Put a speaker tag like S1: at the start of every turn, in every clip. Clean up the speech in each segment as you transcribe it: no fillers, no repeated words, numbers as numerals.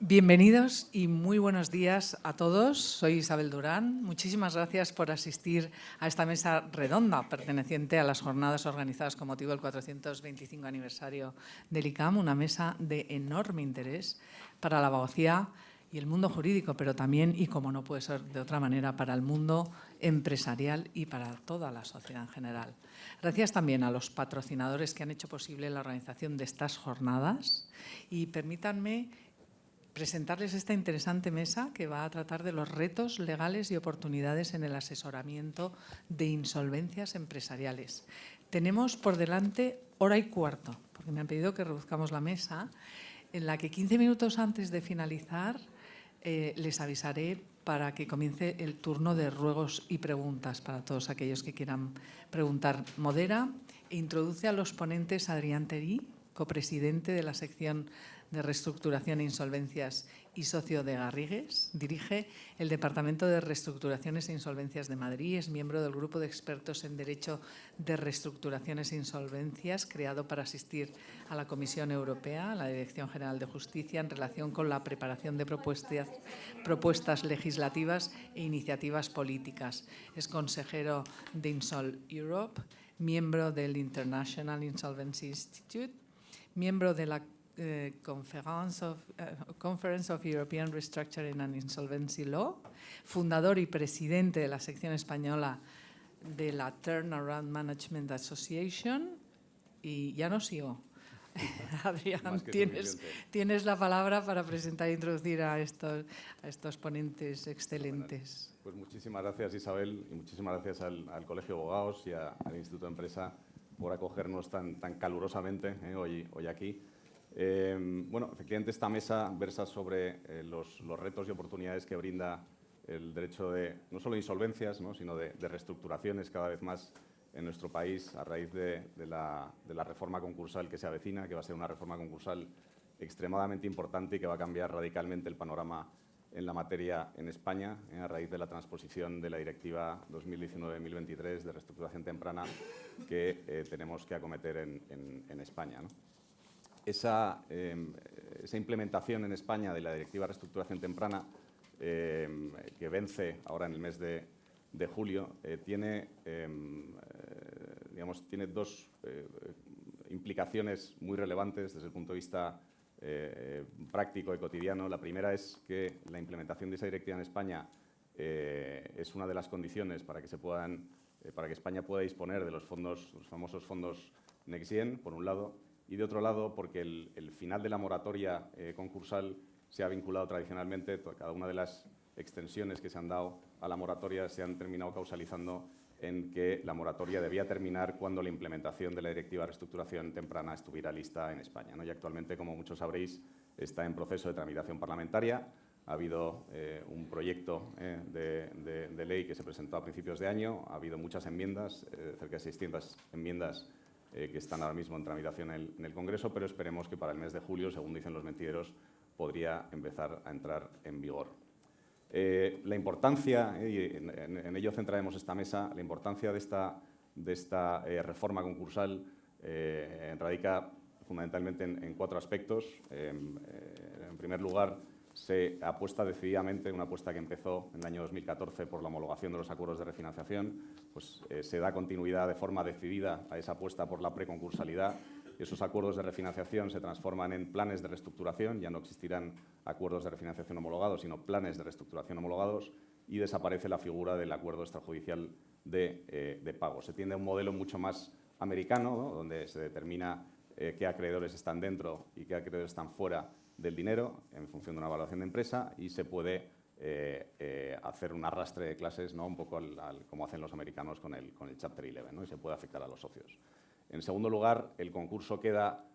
S1: Bienvenidos y muy buenos días a todos. Soy Isabel Durán. Muchísimas gracias por asistir a esta mesa redonda perteneciente a las jornadas organizadas con motivo del 425 aniversario del ICAM, una mesa de enorme interés para la abogacía y el mundo jurídico, pero también, y como no puede ser de otra manera, para el mundo empresarial y para toda la sociedad en general. Gracias también a los patrocinadores que han hecho posible la organización de estas jornadas y permítanme presentarles esta interesante mesa que va a tratar de los retos legales y oportunidades en el asesoramiento de insolvencias empresariales. Tenemos por delante hora y cuarto, porque me han pedido que reduzcamos la mesa, en la que 15 minutos antes de finalizar les avisaré para que comience el turno de ruegos y preguntas para todos aquellos que quieran preguntar. Modera e introduce a los ponentes Adrián Terí, copresidente de la sección de Reestructuración e Insolvencias y socio de Garrigues. Dirige el Departamento de Reestructuraciones e Insolvencias de Madrid. Es miembro del Grupo de Expertos en Derecho de Reestructuraciones e Insolvencias, creado para asistir a la Comisión Europea, a la Dirección General de Justicia, en relación con la preparación de propuestas legislativas e iniciativas políticas. Es consejero de Insol Europe, miembro del International Insolvency Institute, miembro de la Conference of European Restructuring and Insolvency Law, fundador y presidente de la sección española de la Turnaround Management Association, y ya no sigo. Adrián, tienes la palabra para presentar e introducir a estos ponentes excelentes.
S2: Pues muchísimas gracias, Isabel, y muchísimas gracias al Colegio de Abogados y al Instituto de Empresa por acogernos tan calurosamente hoy aquí. Bueno, efectivamente esta mesa versa sobre los retos y oportunidades que brinda el derecho de, no solo de insolvencias, ¿no?, sino de reestructuraciones cada vez más en nuestro país a raíz de la reforma concursal que se avecina, que va a ser una reforma concursal extremadamente importante y que va a cambiar radicalmente el panorama en la materia en España, a raíz de la transposición de la Directiva 2019-1023 de reestructuración temprana que tenemos que acometer en España, ¿no? Esa implementación en España de la Directiva de Reestructuración Temprana, que vence ahora en el mes de julio, tiene dos implicaciones muy relevantes desde el punto de vista práctico y cotidiano. La primera es que la implementación de esa directiva en España es una de las condiciones para que España pueda disponer de los famosos fondos Next Gen, por un lado, y de otro lado porque el final de la moratoria concursal se ha vinculado tradicionalmente, cada una de las extensiones que se han dado a la moratoria se han terminado causalizando en que la moratoria debía terminar cuando la implementación de la Directiva de Reestructuración Temprana estuviera lista en España, ¿no? Y actualmente, como muchos sabréis, está en proceso de tramitación parlamentaria. Ha habido un proyecto de ley que se presentó a principios de año, ha habido muchas enmiendas, cerca de 600 enmiendas que están ahora mismo en tramitación en el Congreso, pero esperemos que para el mes de julio, según dicen los mentideros, podría empezar a entrar en vigor. La importancia, y en ello centraremos esta mesa, la importancia de esta reforma concursal radica fundamentalmente en cuatro aspectos. En primer lugar, se apuesta decididamente, una apuesta que empezó en el año 2014 por la homologación de los acuerdos de refinanciación, pues se da continuidad de forma decidida a esa apuesta por la preconcursalidad. Esos acuerdos de refinanciación se transforman en planes de reestructuración, ya no existirán acuerdos de refinanciación homologados, sino planes de reestructuración homologados, y desaparece la figura del acuerdo extrajudicial de pago. Se tiende a un modelo mucho más americano, ¿no?, donde se determina qué acreedores están dentro y qué acreedores están fuera del dinero en función de una evaluación de empresa, y se puede hacer un arrastre de clases, ¿no?, un poco como hacen los americanos con el Chapter 11, ¿no?, y se puede afectar a los socios. En segundo lugar, el concurso queda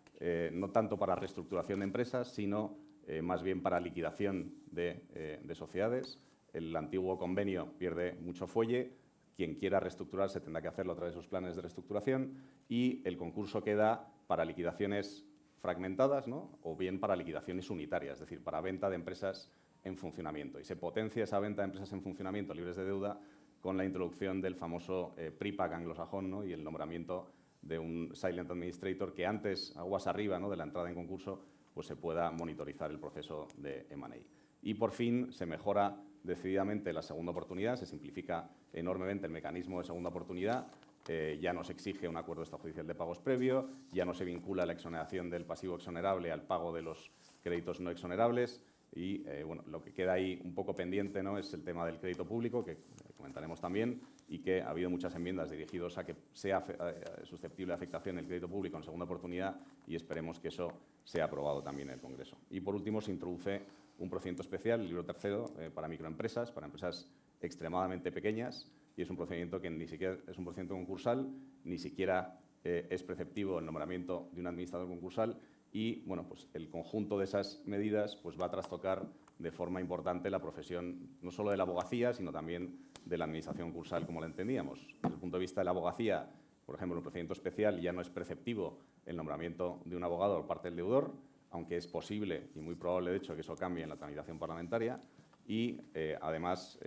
S2: no tanto para reestructuración de empresas, sino más bien para liquidación de sociedades. El antiguo convenio pierde mucho fuelle. Quien quiera reestructurarse tendrá que hacerlo a través de sus planes de reestructuración, y el concurso queda para liquidaciones fragmentadas, ¿no?, o bien para liquidaciones unitarias, es decir, para venta de empresas en funcionamiento. Y se potencia esa venta de empresas en funcionamiento libres de deuda con la introducción del famoso PRIPAC anglosajón, ¿no?, y el nombramiento de un Silent Administrator que antes, aguas arriba, ¿no?, de la entrada en concurso, pues se pueda monitorizar el proceso de M&A. Y por fin se mejora decididamente la segunda oportunidad, se simplifica enormemente el mecanismo de segunda oportunidad. Ya no se exige un acuerdo extrajudicial de pagos previo, ya no se vincula la exoneración del pasivo exonerable al pago de los créditos no exonerables y bueno, lo que queda ahí un poco pendiente, ¿no?, es el tema del crédito público, que comentaremos también, y que ha habido muchas enmiendas dirigidas a que sea susceptible de afectación el crédito público en segunda oportunidad y esperemos que eso sea aprobado también en el Congreso. Y por último se introduce un procedimiento especial, el libro tercero, para microempresas, para empresas extremadamente pequeñas, y es un procedimiento que ni siquiera es un procedimiento concursal, ni siquiera es preceptivo el nombramiento de un administrador concursal y bueno, pues el conjunto de esas medidas pues va a trastocar de forma importante la profesión no solo de la abogacía, sino también de la administración concursal como la entendíamos. Desde el punto de vista de la abogacía, por ejemplo, en un procedimiento especial ya no es preceptivo el nombramiento de un abogado por parte del deudor, aunque es posible y muy probable, de hecho, que eso cambie en la tramitación parlamentaria. Y, además,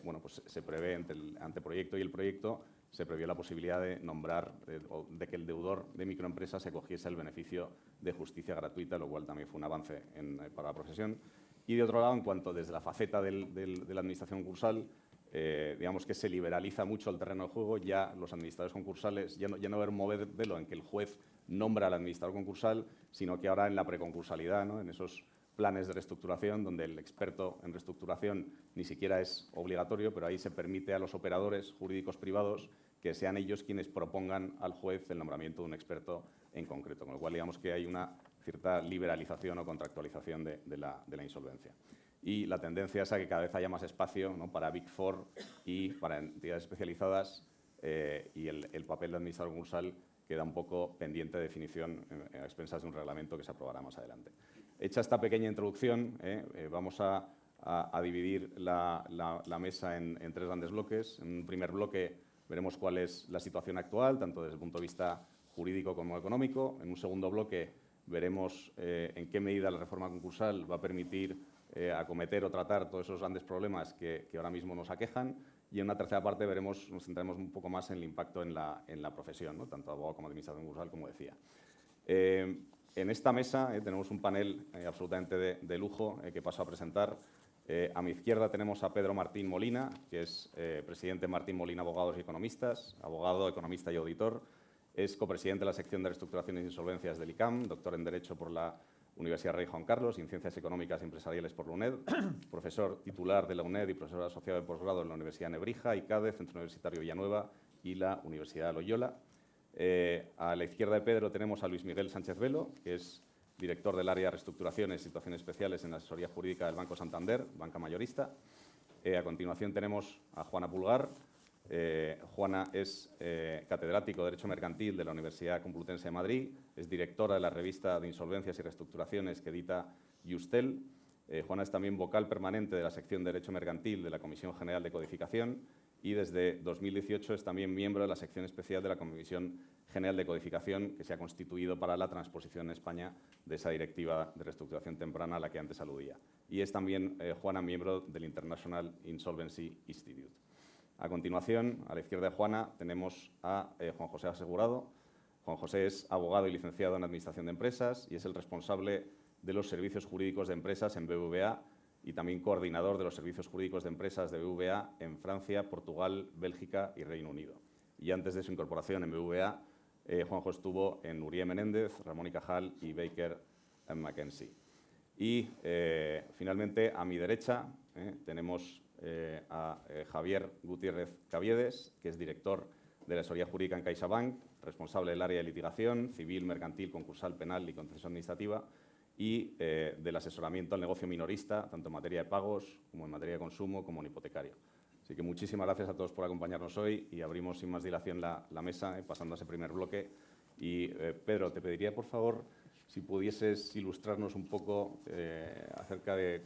S2: bueno, pues se prevé entre el anteproyecto y el proyecto, se previó la posibilidad de nombrar, de que el deudor de microempresas se cogiese el beneficio de justicia gratuita, lo cual también fue un avance para la profesión. Y, de otro lado, en cuanto desde la faceta de la administración concursal, digamos que se liberaliza mucho el terreno de juego, ya los administradores concursales, ya no va a haber un modelo en que el juez nombra al administrador concursal, sino que ahora en la preconscursalidad, ¿no?, en esos planes de reestructuración, donde el experto en reestructuración ni siquiera es obligatorio, pero ahí se permite a los operadores jurídicos privados que sean ellos quienes propongan al juez el nombramiento de un experto en concreto, con lo cual digamos que hay una cierta liberalización o contractualización de la insolvencia. Y la tendencia es a que cada vez haya más espacio, ¿no?, para Big Four y para entidades especializadas y el papel de administrador concursal queda un poco pendiente de definición a expensas de un reglamento que se aprobará más adelante. Hecha esta pequeña introducción, vamos a dividir la mesa en tres grandes bloques. En un primer bloque veremos cuál es la situación actual, tanto desde el punto de vista jurídico como económico. En un segundo bloque veremos en qué medida la reforma concursal va a permitir acometer o tratar todos esos grandes problemas que ahora mismo nos aquejan. Y en una tercera parte nos centraremos un poco más en el impacto en la profesión, ¿no?, tanto abogado como administrador concursal, como decía. En esta mesa tenemos un panel absolutamente de lujo que paso a presentar. A mi izquierda tenemos a Pedro Martín Molina, que es presidente de Martín Molina Abogados y Economistas, abogado, economista y auditor. Es copresidente de la sección de reestructuraciones e insolvencias del ICAM, doctor en Derecho por la Universidad Rey Juan Carlos y en Ciencias Económicas y Empresariales por la UNED, profesor titular de la UNED y profesor asociado de posgrado en la Universidad Nebrija, ICADE, Centro Universitario Villanueva y la Universidad de Loyola. A la izquierda de Pedro tenemos a Luis Miguel Sánchez Velo, que es director del área de reestructuraciones y situaciones especiales en la asesoría jurídica del Banco Santander, banca mayorista. A continuación tenemos a Juana Pulgar. Juana es catedrático de Derecho Mercantil de la Universidad Complutense de Madrid, es directora de la revista de insolvencias y reestructuraciones que edita Justel. Juana es también vocal permanente de la sección de Derecho Mercantil de la Comisión General de Codificación y desde 2018 es también miembro de la sección especial de la Comisión General de Codificación que se ha constituido para la transposición en España de esa directiva de reestructuración temprana a la que antes aludía. Y es también, Juana, miembro del International Insolvency Institute. A continuación, a la izquierda de Juana, tenemos a Juan José Asegurado. Juan José es abogado y licenciado en Administración de Empresas y es el responsable de los servicios jurídicos de empresas en BBVA y también coordinador de los servicios jurídicos de empresas de BBVA en Francia, Portugal, Bélgica y Reino Unido. Y antes de su incorporación en BBVA, Juanjo estuvo en Urie Menéndez, Ramón y Cajal y Baker McKenzie. Y, finalmente, a mi derecha tenemos a Javier Gutiérrez Caviedes, que es director de la asesoría jurídica en CaixaBank, responsable del área de litigación, civil, mercantil, concursal, penal y contencioso administrativa, y del asesoramiento al negocio minorista, tanto en materia de pagos como en materia de consumo como en hipotecario. Así que muchísimas gracias a todos por acompañarnos hoy y abrimos sin más dilación la mesa, pasando a ese primer bloque. Y, Pedro, te pediría, por favor, si pudieses ilustrarnos un poco acerca de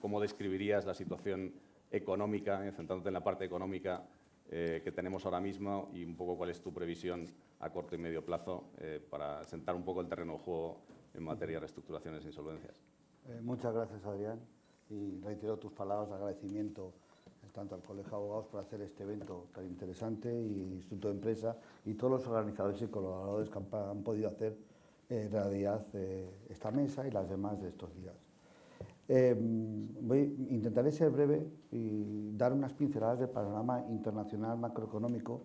S2: cómo describirías la situación económica, centrándote en la parte económica que tenemos ahora mismo y un poco cuál es tu previsión a corto y medio plazo para sentar un poco el terreno de juego en materia de reestructuraciones e insolvencias.
S3: Muchas gracias, Adrián, y reitero tus palabras de agradecimiento tanto al Colegio de Abogados por hacer este evento tan interesante y Instituto de Empresa y todos los organizadores y colaboradores que han podido hacer realidad esta mesa y las demás de estos días. Intentaré ser breve y dar unas pinceladas del panorama internacional macroeconómico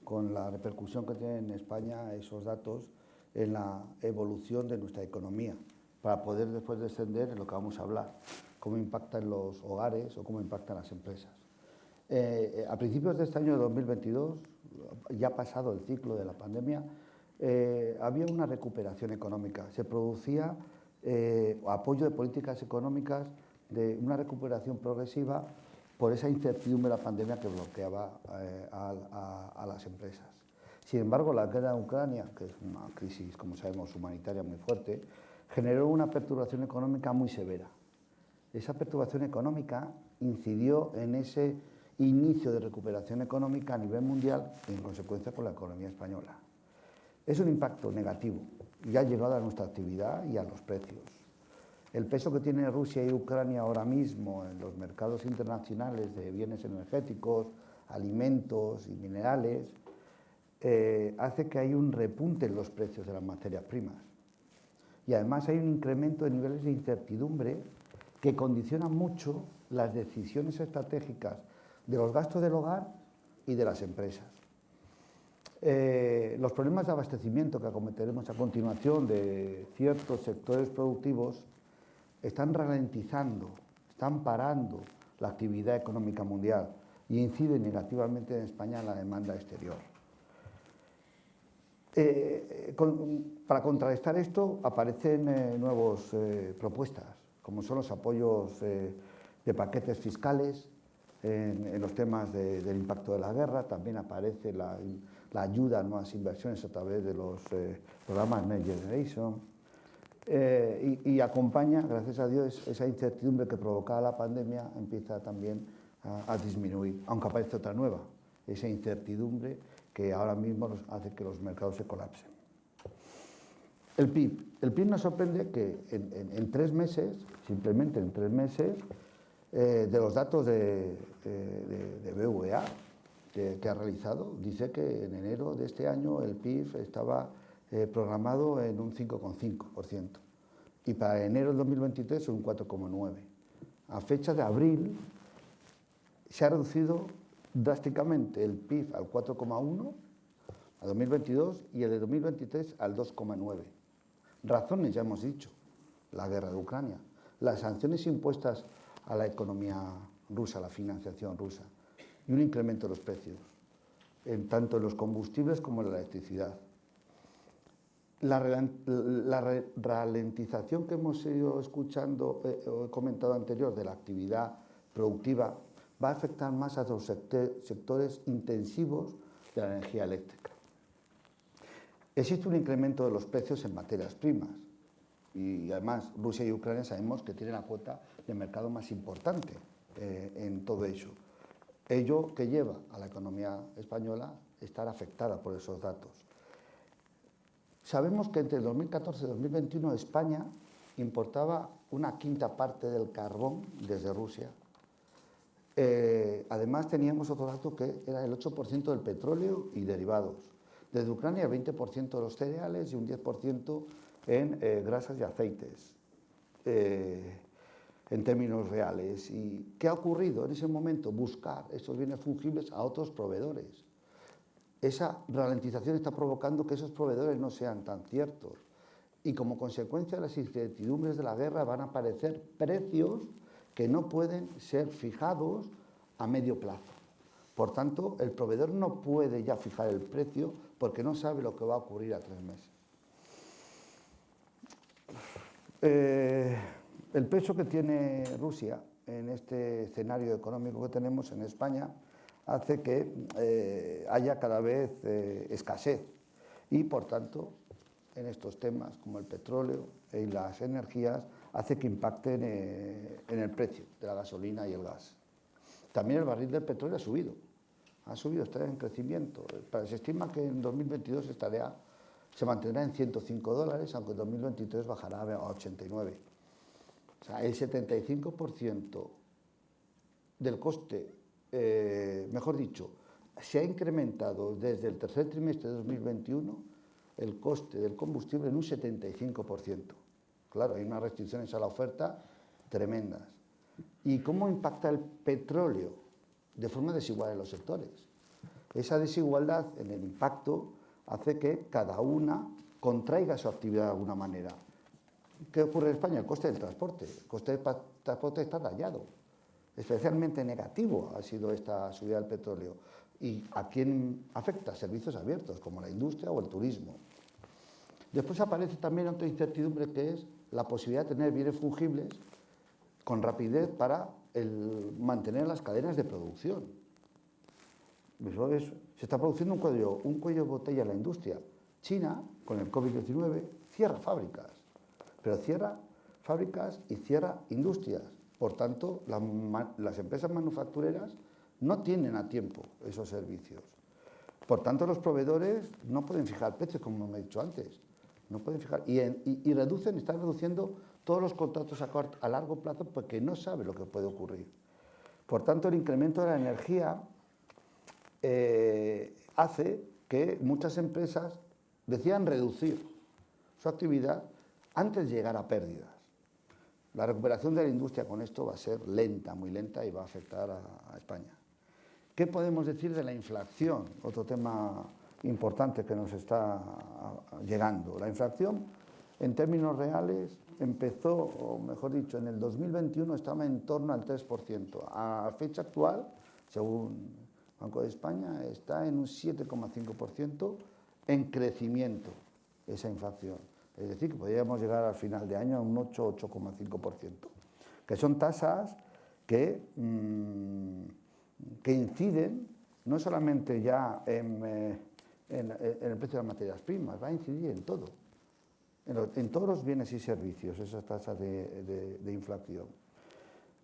S3: con la repercusión que tienen en España esos datos en la evolución de nuestra economía, para poder después descender en lo que vamos a hablar, cómo impacta en los hogares o cómo impacta en las empresas. A principios de este año de 2022, ya pasado el ciclo de la pandemia, había una recuperación económica. Se producía apoyo de políticas económicas de una recuperación progresiva por esa incertidumbre de la pandemia que bloqueaba a las empresas. Sin embargo, la guerra de Ucrania, que es una crisis, como sabemos, humanitaria muy fuerte, generó una perturbación económica muy severa. Esa perturbación económica incidió en ese inicio de recuperación económica a nivel mundial y, en consecuencia, con la economía española. Es un impacto negativo y ha llegado a nuestra actividad y a los precios. El peso que tiene Rusia y Ucrania ahora mismo en los mercados internacionales de bienes energéticos, alimentos y minerales hace que haya un repunte en los precios de las materias primas. Y además hay un incremento de niveles de incertidumbre que condicionan mucho las decisiones estratégicas de los gastos del hogar y de las empresas. Los problemas de abastecimiento que acometeremos a continuación de ciertos sectores productivos están ralentizando, están parando la actividad económica mundial y inciden negativamente en España en la demanda exterior. Para contrarrestar esto aparecen nuevas propuestas, como son los apoyos de paquetes fiscales en los temas del impacto de la guerra. También aparece la ayuda a nuevas inversiones a través de los programas Next Generation y acompaña, gracias a Dios, esa incertidumbre que provocaba la pandemia empieza también a disminuir, aunque aparece otra nueva, esa incertidumbre que ahora mismo hace que los mercados se colapsen. El PIB nos sorprende que en 3 meses, simplemente en 3 meses, de los datos de BVA que ha realizado, dice que en enero de este año el PIB estaba programado en un 5,5% y para enero del 2023 un 4,9%. A fecha de abril se ha reducido drásticamente el PIB al 4,1% a 2022 y el de 2023 al 2,9%. Razones ya hemos dicho: la guerra de Ucrania, las sanciones impuestas a la economía rusa, la financiación rusa, y un incremento de los precios, tanto en los combustibles como en la electricidad. La ralentización que hemos ido escuchando, he comentado anterior, de la actividad productiva, va a afectar más a los sectores intensivos de la energía eléctrica. Existe un incremento de los precios en materias primas y además Rusia y Ucrania sabemos que tienen la cuota de mercado más importante en todo ello. Ello que lleva a la economía española a estar afectada por esos datos. Sabemos que entre 2014 y 2021 España importaba una quinta parte del carbón desde Rusia. Además teníamos otro dato que era el 8% del petróleo y derivados. Desde Ucrania el 20% de los cereales y un 10% en grasas y aceites, en términos reales. ¿Y qué ha ocurrido en ese momento? Buscar esos bienes fungibles a otros proveedores. Esa ralentización está provocando que esos proveedores no sean tan ciertos y como consecuencia de las incertidumbres de la guerra van a aparecer precios que no pueden ser fijados a medio plazo. Por tanto, el proveedor no puede ya fijar el precio porque no sabe lo que va a ocurrir a 3 meses. El peso que tiene Rusia en este escenario económico que tenemos en España hace que haya cada vez escasez y, por tanto, en estos temas como el petróleo y las energías, hace que impacten en el precio de la gasolina y el gas. También el barril del petróleo ha subido, está en crecimiento. Se estima que en 2022 se mantendrá en $105, aunque en 2023 bajará a 89. O sea, el 75% del coste, mejor dicho, se ha incrementado desde el tercer trimestre de 2021 el coste del combustible en un 75%. Claro, hay unas restricciones a la oferta tremendas. ¿Y cómo impacta el petróleo? De forma desigual en los sectores. Esa desigualdad en el impacto hace que cada una contraiga su actividad de alguna manera. ¿Qué ocurre en España? El coste del transporte. El coste del transporte está dañado. Especialmente negativo ha sido esta subida del petróleo. ¿Y a quién afecta? Servicios abiertos, como la industria o el turismo. Después aparece también otra incertidumbre, que es la posibilidad de tener bienes fungibles con rapidez para mantener las cadenas de producción. Se está produciendo un cuello de botella en la industria. China, con el COVID-19, cierra fábricas, pero cierra fábricas y cierra industrias. Por tanto, las empresas manufactureras no tienen a tiempo esos servicios. Por tanto, los proveedores no pueden fijar precios, como me he dicho antes. No pueden fijar, y están reduciendo todos los contratos a largo plazo porque no sabe lo que puede ocurrir. Por tanto, el incremento de la energía hace que muchas empresas decidan reducir su actividad antes de llegar a pérdidas. La recuperación de la industria con esto va a ser lenta, muy lenta, y va a afectar a España. ¿Qué podemos decir de la inflación? Otro tema importante que nos está llegando. La inflación, en términos reales, empezó, o mejor dicho, en el 2021 estaba en torno al 3%. A fecha actual, según el Banco de España, está en un 7,5% en crecimiento esa inflación. Es decir, que podríamos llegar al final de año a un 8,5%, que son tasas que inciden no solamente ya en el precio de las materias primas, va a incidir en todo, en todos los bienes y servicios, esas tasas de inflación.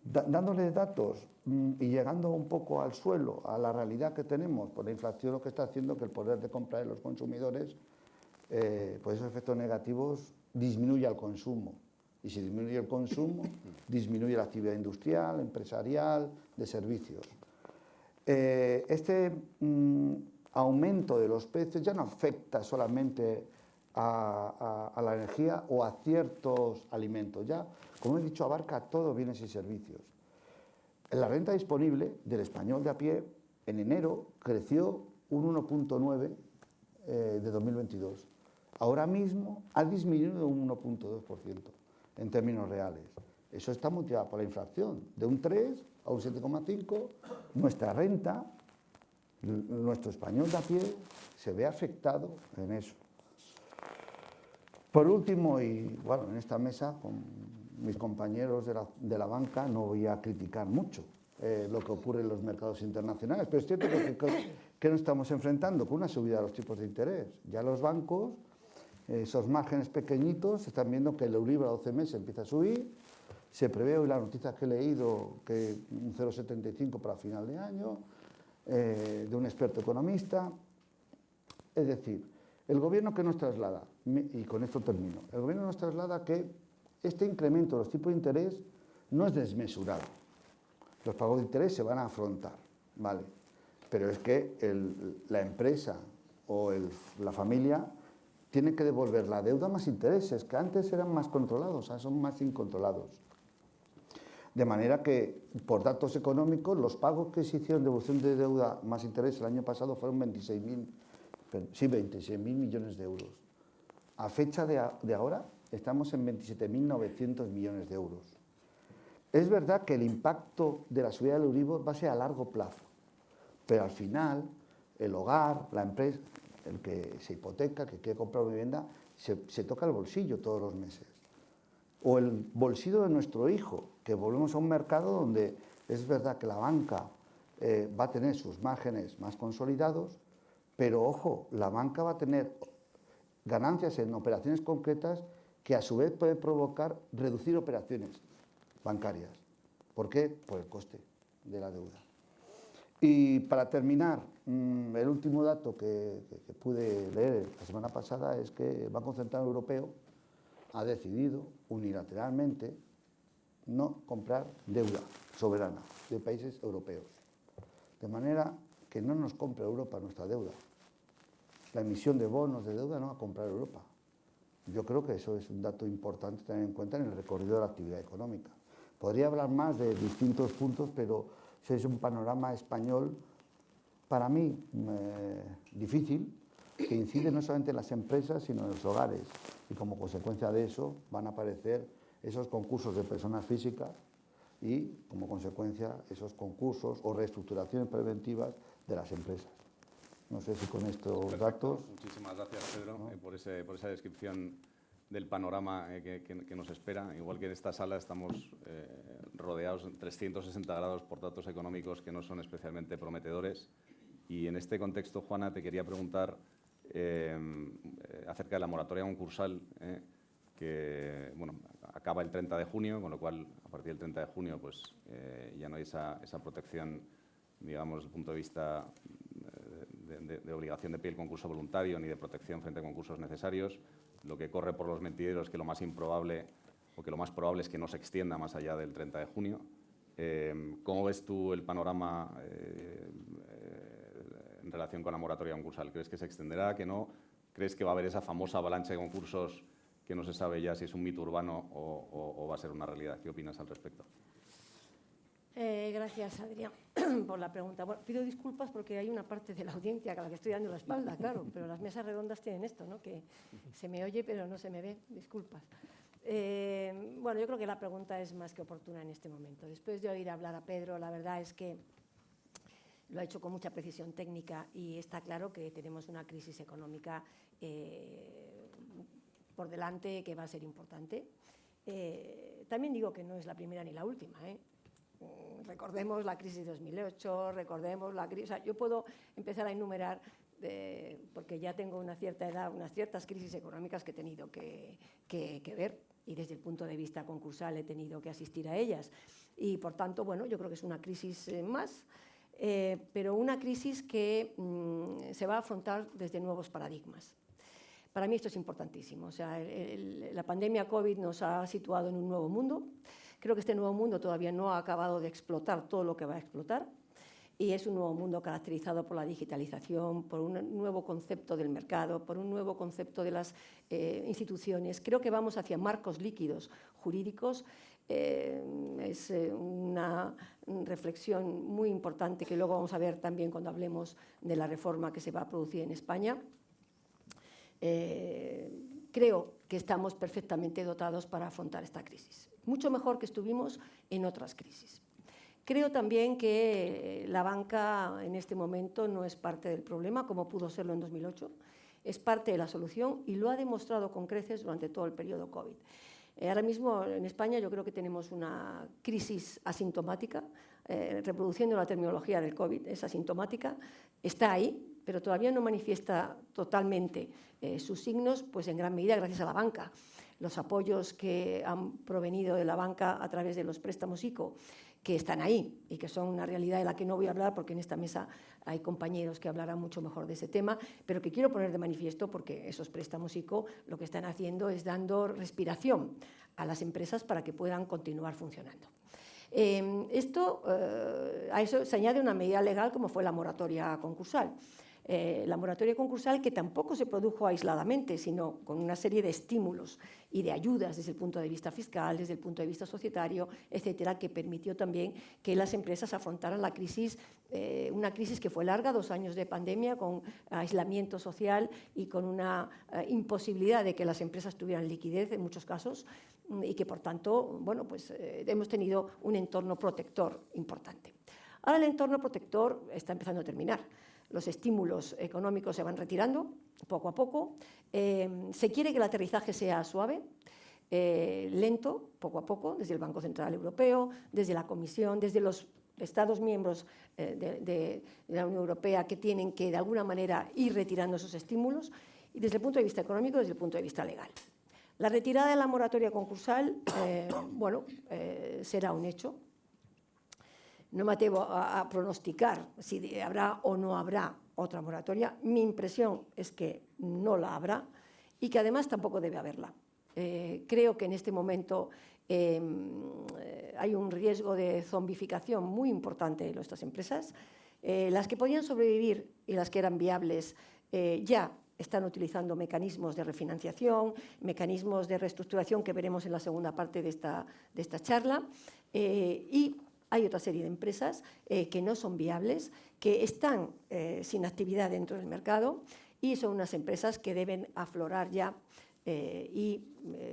S3: Dándole datos y llegando un poco al suelo, a la realidad que tenemos, pues la inflación lo que está haciendo que el poder de compra de los consumidores, pues esos efectos negativos, disminuye el consumo. Y si disminuye el consumo, disminuye la actividad industrial, empresarial, de servicios. Este aumento de los precios ya no afecta solamente a la energía o a ciertos alimentos. Ya, como he dicho, abarca todos bienes y servicios. La renta disponible del español de a pie en enero creció un 1,9% de 2022. Ahora mismo ha disminuido un 1,2% en términos reales. Eso está motivado por la inflación, de un 3 a un 7,5%. Nuestra renta, nuestro español de a pie, se ve afectado en eso. Por último, y bueno, en esta mesa, con mis compañeros de la banca, no voy a criticar mucho lo que ocurre en los mercados internacionales, pero es cierto que nos estamos enfrentando con una subida de los tipos de interés. Ya los bancos, esos márgenes pequeñitos, están viendo que el Euribor a 12 meses empieza a subir. Se prevé hoy la noticia que he leído que un 0,75 para final de año, de un experto economista. Es decir, el gobierno que nos traslada, y con esto termino, el gobierno nos traslada que este incremento de los tipos de interés no es desmesurado. Los pagos de interés se van a afrontar, ¿vale? Pero es que la empresa o la familia tiene que devolver la deuda más intereses, que antes eran más controlados, ahora son más incontrolados. De manera que, por datos económicos, los pagos que se hicieron de devolución de deuda más interés el año pasado fueron 26.000 millones de euros. A fecha de ahora estamos en 27.900 millones de euros. Es verdad que el impacto de la subida del Euribor va a ser a largo plazo, pero al final el hogar, la empresa, el que se hipoteca, que quiere comprar una vivienda, se toca el bolsillo todos los meses. O el bolsillo de nuestro hijo, que volvemos a un mercado donde es verdad que la banca va a tener sus márgenes más consolidados, pero ojo, la banca va a tener ganancias en operaciones concretas que a su vez puede provocar reducir operaciones bancarias. ¿Por qué? Por el coste de la deuda. Y para terminar, el último dato que pude leer la semana pasada es que el Banco Central Europeo ha decidido unilateralmente no comprar deuda soberana de países europeos. De manera que no nos compre Europa nuestra deuda. la emisión de bonos de deuda no a comprar Europa. Yo creo que eso es un dato importante tener en cuenta en el recorrido de la actividad económica. Podría hablar más de distintos puntos, pero ese es un panorama español, para mí, difícil, que incide no solamente en las empresas, sino en los hogares. Y como consecuencia de eso van a aparecer esos concursos de personas físicas y, como consecuencia, esos concursos o reestructuraciones preventivas de las empresas. No sé si con estos
S2: Perfecto.
S3: datos...
S2: Muchísimas gracias, Pedro, por esa descripción del panorama que nos espera. Igual que en esta sala estamos rodeados en 360 grados por datos económicos que no son especialmente prometedores. Y en este contexto, Juana, te quería preguntar acerca de la moratoria concursal, que bueno, acaba el 30 de junio, con lo cual, a partir del 30 de junio, pues, ya no hay esa protección, digamos, desde el punto de vista de obligación de pedir el concurso voluntario ni de protección frente a concursos necesarios. Lo que corre por los mentideros es que lo más improbable, o que lo más probable es que no se extienda más allá del 30 de junio. ¿Cómo ves tú el panorama en relación con la moratoria concursal? ¿Crees que se extenderá, que no? ¿Crees que va a haber esa famosa avalancha de concursos que no se sabe ya si es un mito urbano o va a ser una realidad? ¿Qué opinas al respecto?
S4: Gracias, Adrián, por la pregunta. Bueno, pido disculpas porque hay una parte de la audiencia a la que estoy dando la espalda, claro, pero las mesas redondas tienen esto, ¿no? Que se me oye pero no se me ve. Disculpas. Bueno, yo creo que la pregunta es más que oportuna en este momento. Después de oír hablar a Pedro, la verdad es que lo ha hecho con mucha precisión técnica y está claro que tenemos una crisis económica por delante que va a ser importante. También digo que no es la primera ni la última, Recordemos la crisis de 2008, recordemos la crisis... O sea, yo puedo empezar a enumerar, porque ya tengo una cierta edad, unas ciertas crisis económicas que he tenido que ver y desde el punto de vista concursal he tenido que asistir a ellas. Y, por tanto, bueno, yo creo que es una crisis más, pero una crisis que se va a afrontar desde nuevos paradigmas. Para mí esto es importantísimo. O sea, la pandemia COVID nos ha situado en un nuevo mundo. Creo que este nuevo mundo todavía no ha acabado de explotar todo lo que va a explotar y es un nuevo mundo caracterizado por la digitalización, por un nuevo concepto del mercado, por un nuevo concepto de las instituciones. Creo que vamos hacia marcos líquidos jurídicos. Es una reflexión muy importante que luego vamos a ver también cuando hablemos de la reforma que se va a producir en España. Creo que estamos perfectamente dotados para afrontar esta crisis, mucho mejor que estuvimos en otras crisis. Creo también que la banca en este momento no es parte del problema, como pudo serlo en 2008, es parte de la solución y lo ha demostrado con creces durante todo el periodo COVID. Ahora mismo en España yo creo que tenemos una crisis asintomática, reproduciendo la terminología del COVID, es asintomática, está ahí, pero todavía no manifiesta totalmente sus signos, pues en gran medida gracias a la banca. Los apoyos que han provenido de la banca a través de los préstamos ICO, que están ahí y que son una realidad de la que no voy a hablar porque en esta mesa hay compañeros que hablarán mucho mejor de ese tema, pero que quiero poner de manifiesto porque esos préstamos ICO lo que están haciendo es dando respiración a las empresas para que puedan continuar funcionando. A eso se añade una medida legal como fue la moratoria concursal. La moratoria concursal que tampoco se produjo aisladamente, sino con una serie de estímulos y de ayudas desde el punto de vista fiscal, desde el punto de vista societario, etcétera, que permitió también que las empresas afrontaran la crisis, una crisis que fue larga, 2 años de pandemia, con aislamiento social y con una imposibilidad de que las empresas tuvieran liquidez en muchos casos y que, por tanto, bueno, pues, hemos tenido un entorno protector importante. Ahora el entorno protector está empezando a terminar. Los estímulos económicos se van retirando poco a poco. Se quiere que el aterrizaje sea suave, lento, poco a poco, desde el Banco Central Europeo, desde la Comisión, desde los Estados miembros de la Unión Europea que tienen que, de alguna manera, ir retirando esos estímulos y desde el punto de vista económico, desde el punto de vista legal. La retirada de la moratoria concursal, será un hecho. No me atrevo a pronosticar si habrá o no habrá otra moratoria. Mi impresión es que no la habrá y que además tampoco debe haberla. Creo que en este momento hay un riesgo de zombificación muy importante de nuestras empresas. Las que podían sobrevivir y las que eran viables ya están utilizando mecanismos de refinanciación, mecanismos de reestructuración que veremos en la segunda parte de esta charla, y hay otra serie de empresas que no son viables, que están sin actividad dentro del mercado, y son unas empresas que deben aflorar ya y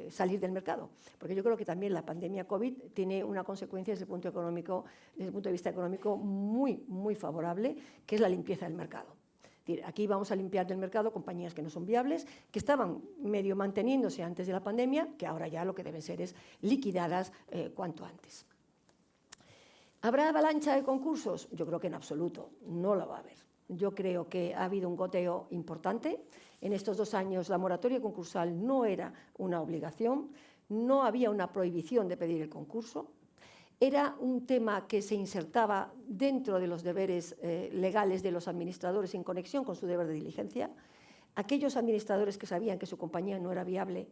S4: salir del mercado. Porque yo creo que también la pandemia COVID tiene una consecuencia desde el punto de vista económico muy, muy favorable, que es la limpieza del mercado. Es decir, aquí vamos a limpiar del mercado compañías que no son viables, que estaban medio manteniéndose antes de la pandemia, que ahora ya lo que deben ser es liquidadas cuanto antes. ¿Habrá avalancha de concursos? Yo creo que en absoluto, no la va a haber. Yo creo que ha habido un goteo importante. En estos 2 años la moratoria concursal no era una obligación, no había una prohibición de pedir el concurso. Era un tema que se insertaba dentro de los deberes legales de los administradores en conexión con su deber de diligencia. Aquellos administradores que sabían que su compañía no era viable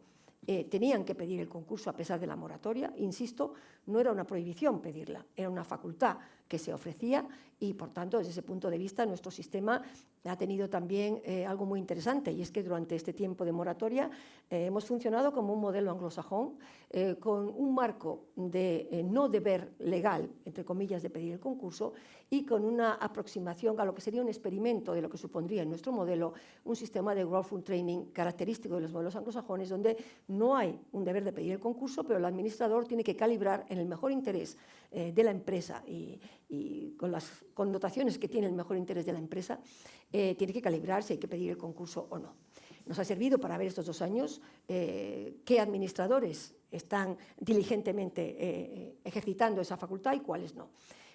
S4: tenían que pedir el concurso a pesar de la moratoria. Insisto, no era una prohibición pedirla, era una facultad que se ofrecía y, por tanto, desde ese punto de vista, nuestro sistema ha tenido también algo muy interesante, y es que durante este tiempo de moratoria hemos funcionado como un modelo anglosajón, con un marco de no deber legal, entre comillas, de pedir el concurso, y con una aproximación a lo que sería un experimento de lo que supondría en nuestro modelo un sistema de Growth Training característico de los modelos anglosajones, donde no hay un deber de pedir el concurso, pero el administrador tiene que calibrar en el mejor interés de la empresa y con las connotaciones que tiene el mejor interés de la empresa, tiene que calibrar si hay que pedir el concurso o no. Nos ha servido para ver estos 2 años qué administradores están diligentemente ejercitando esa facultad y cuáles no.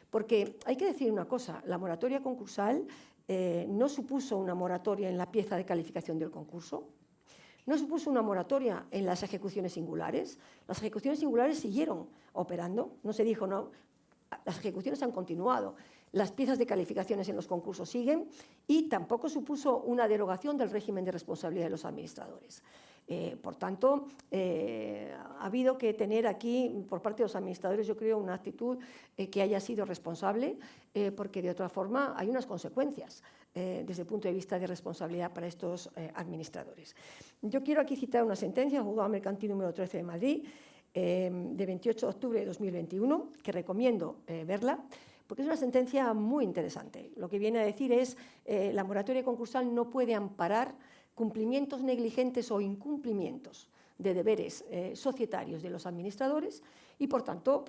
S4: Porque hay que decir una cosa, la moratoria concursal no supuso una moratoria en la pieza de calificación del concurso, no supuso una moratoria en las ejecuciones singulares. Las ejecuciones singulares siguieron operando, no se dijo no, las ejecuciones han continuado, las piezas de calificaciones en los concursos siguen, y tampoco supuso una derogación del régimen de responsabilidad de los administradores. Por tanto, ha habido que tener aquí, por parte de los administradores, yo creo, una actitud que haya sido responsable, porque de otra forma hay unas consecuencias desde el punto de vista de responsabilidad para estos administradores. Yo quiero aquí citar una sentencia, Juzgado Mercantil número 13 de Madrid, de 28 de octubre de 2021, que recomiendo verla, porque es una sentencia muy interesante. Lo que viene a decir es la moratoria concursal no puede amparar cumplimientos negligentes o incumplimientos de deberes societarios de los administradores, y, por tanto,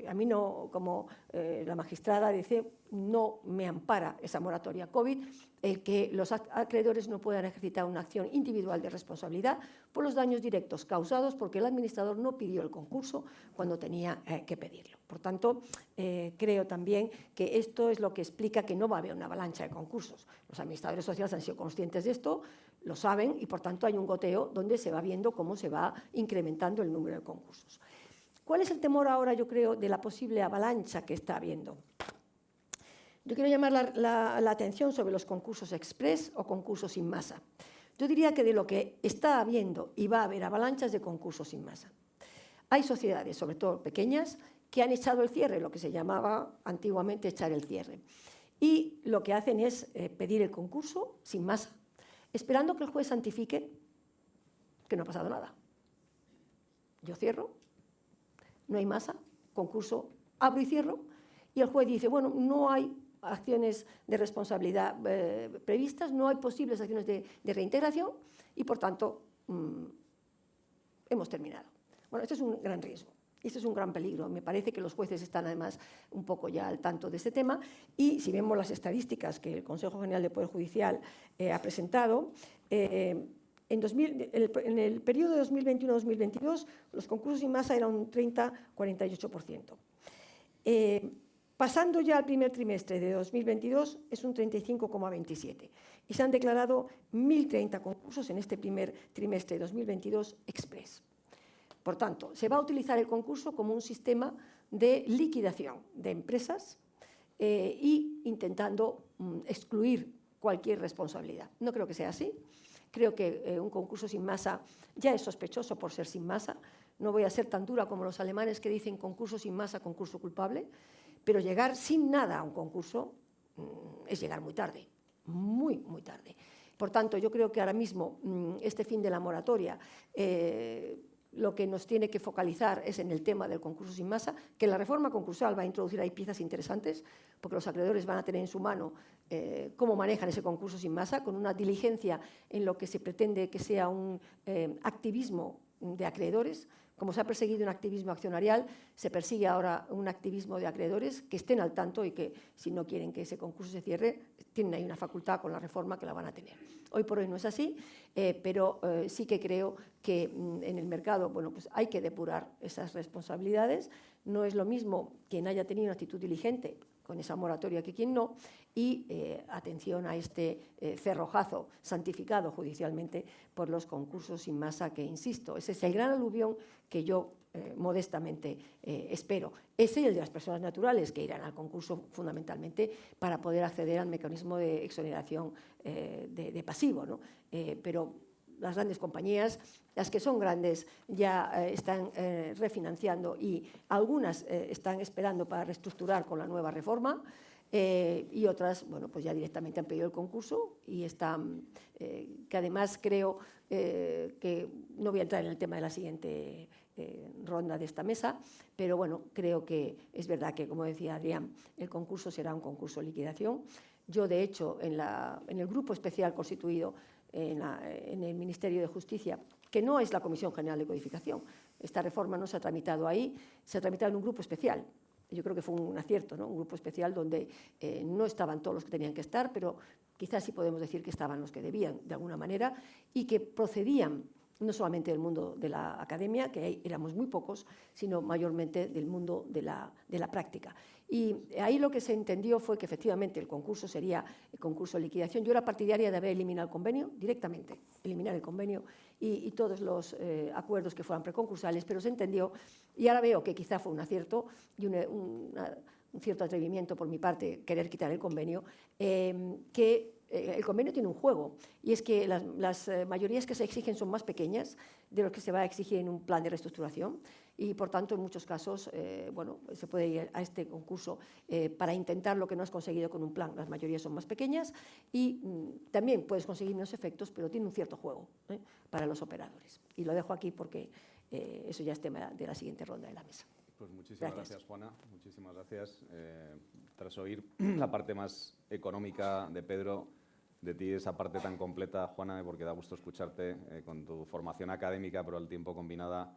S4: a mí no, como la magistrada dice, no me ampara esa moratoria COVID el que los acreedores no puedan ejercitar una acción individual de responsabilidad por los daños directos causados porque el administrador no pidió el concurso cuando tenía que pedirlo. Por tanto, creo también que esto es lo que explica que no va a haber una avalancha de concursos. Los administradores sociales han sido conscientes de esto, lo saben, y por tanto hay un goteo donde se va viendo cómo se va incrementando el número de concursos. ¿Cuál es el temor ahora, yo creo, de la posible avalancha que está habiendo? Yo quiero llamar la atención sobre los concursos express o concursos sin masa. Yo diría que de lo que está habiendo y va a haber avalanchas de concursos sin masa. Hay sociedades, sobre todo pequeñas, que han echado el cierre, lo que se llamaba antiguamente echar el cierre. Y lo que hacen es pedir el concurso sin masa, esperando que el juez santifique que no ha pasado nada. Yo cierro, no hay masa, concurso abro y cierro, y el juez dice, bueno, no hay acciones de responsabilidad previstas, no hay posibles acciones de reintegración y, por tanto, hemos terminado. Bueno, esto es un gran riesgo. Esto es un gran peligro. Me parece que los jueces están, además, un poco ya al tanto de este tema, y si vemos las estadísticas que el Consejo General de Poder Judicial ha presentado, en el periodo de 2021-2022 los concursos sin masa eran un 30-48%. Pasando ya al primer trimestre de 2022 es un 35,27%, y se han declarado 1.030 concursos en este primer trimestre de 2022 express. Por tanto, se va a utilizar el concurso como un sistema de liquidación de empresas y intentando excluir cualquier responsabilidad. No creo que sea así. Creo que un concurso sin masa ya es sospechoso por ser sin masa. No voy a ser tan dura como los alemanes que dicen concurso sin masa, concurso culpable, pero llegar sin nada a un concurso es llegar muy tarde, muy, muy tarde. Por tanto, yo creo que ahora mismo este fin de la moratoria lo que nos tiene que focalizar es en el tema del concurso sin masa, que la reforma concursal va a introducir ahí piezas interesantes, porque los acreedores van a tener en su mano cómo manejan ese concurso sin masa, con una diligencia en lo que se pretende que sea un activismo de acreedores. Como se ha perseguido un activismo accionarial, se persigue ahora un activismo de acreedores que estén al tanto y que, si no quieren que ese concurso se cierre, tienen ahí una facultad con la reforma que la van a tener. Hoy por hoy no es así, pero sí que creo que en el mercado, bueno, pues hay que depurar esas responsabilidades. No es lo mismo quien haya tenido una actitud diligente con esa moratoria que quien no, y atención a este cerrojazo santificado judicialmente por los concursos sin masa, que, insisto, ese es el gran aluvión que yo modestamente espero. Ese y el de las personas naturales, que irán al concurso fundamentalmente para poder acceder al mecanismo de exoneración de pasivo, ¿no? Pero las grandes compañías, las que son grandes, ya están refinanciando, y algunas están esperando para reestructurar con la nueva reforma, y otras, bueno, pues ya directamente han pedido el concurso y están, que además creo que no voy a entrar en el tema de la siguiente ronda de esta mesa, pero bueno, creo que es verdad que, como decía Adrián, el concurso será un concurso de liquidación. Yo, de hecho, en el grupo especial constituido en el Ministerio de Justicia, que no es la Comisión General de Codificación, esta reforma no se ha tramitado ahí, se ha tramitado en un grupo especial. Yo creo que fue un acierto, ¿no? Un grupo especial donde no estaban todos los que tenían que estar, pero quizás sí podemos decir que estaban los que debían, de alguna manera, y que procedían no solamente del mundo de la academia, que éramos muy pocos, sino mayormente del mundo de la práctica. Y ahí lo que se entendió fue que efectivamente el concurso sería el concurso de liquidación. Yo era partidaria de haber eliminado el convenio directamente, eliminar el convenio y todos los acuerdos que fueran preconcursales, pero se entendió, y ahora veo que quizá fue un acierto y un cierto atrevimiento por mi parte querer quitar el convenio, que el convenio tiene un juego, y es que las mayorías que se exigen son más pequeñas de lo que se va a exigir en un plan de reestructuración, y por tanto en muchos casos bueno, se puede ir a este concurso para intentar lo que no has conseguido con un plan. Las mayorías son más pequeñas y también puedes conseguir menos efectos, pero tiene un cierto juego para los operadores. Y lo dejo aquí porque eso ya es tema de la siguiente ronda de la mesa.
S2: Pues muchísimas gracias, Juana. Muchísimas gracias. Tras oír la parte más económica de Pedro, de ti esa parte tan completa, Juana, porque da gusto escucharte con tu formación académica, pero al tiempo combinada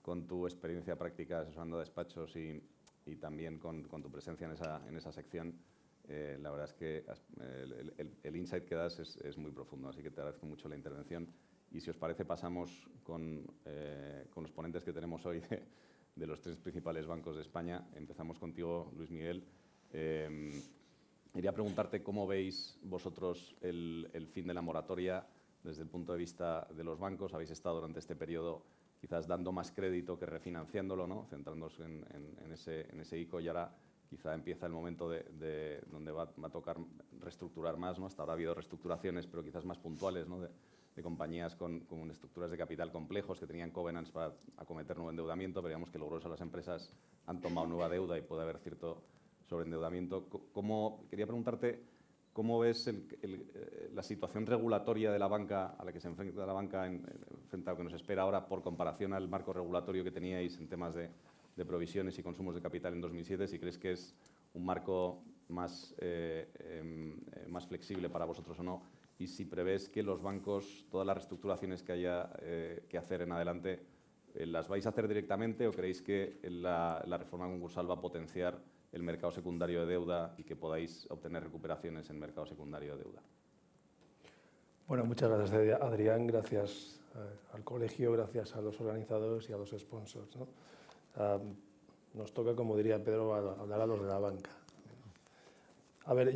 S2: con tu experiencia práctica asesorando despachos y también con tu presencia en esa sección. La verdad es que el insight que das es muy profundo, así que te agradezco mucho la intervención. Y si os parece, pasamos con los ponentes que tenemos hoy de los tres principales bancos de España. Empezamos contigo, Luis Miguel. Quería preguntarte cómo veis vosotros el fin de la moratoria desde el punto de vista de los bancos. Habéis estado durante este periodo quizás dando más crédito que refinanciándolo, ¿no? Centrándose en ese ICO, y ahora quizá empieza el momento de donde va a tocar reestructurar más, ¿no? Hasta ahora ha habido reestructuraciones, pero quizás más puntuales, ¿no? de compañías con estructuras de capital complejos que tenían covenants para acometer nuevo endeudamiento, pero digamos que lo grueso de las empresas han tomado nueva deuda y puede haber cierto sobreendeudamiento. Quería preguntarte cómo ves la situación regulatoria de la banca, a la que se enfrenta la banca frente a lo que nos espera ahora por comparación al marco regulatorio que teníais en temas de provisiones y consumos de capital en 2007, si crees que es un marco más flexible para vosotros o no, y si prevés que los bancos, todas las reestructuraciones que haya que hacer en adelante, ¿las vais a hacer directamente o creéis que la reforma concursal va a potenciar el mercado secundario de deuda y que podáis obtener recuperaciones en mercado secundario de deuda?
S5: Bueno, muchas gracias, Adrián. Gracias al colegio, gracias a los organizadores y a los sponsors, ¿no? Nos toca, como diría Pedro, hablar a los de la banca. A ver,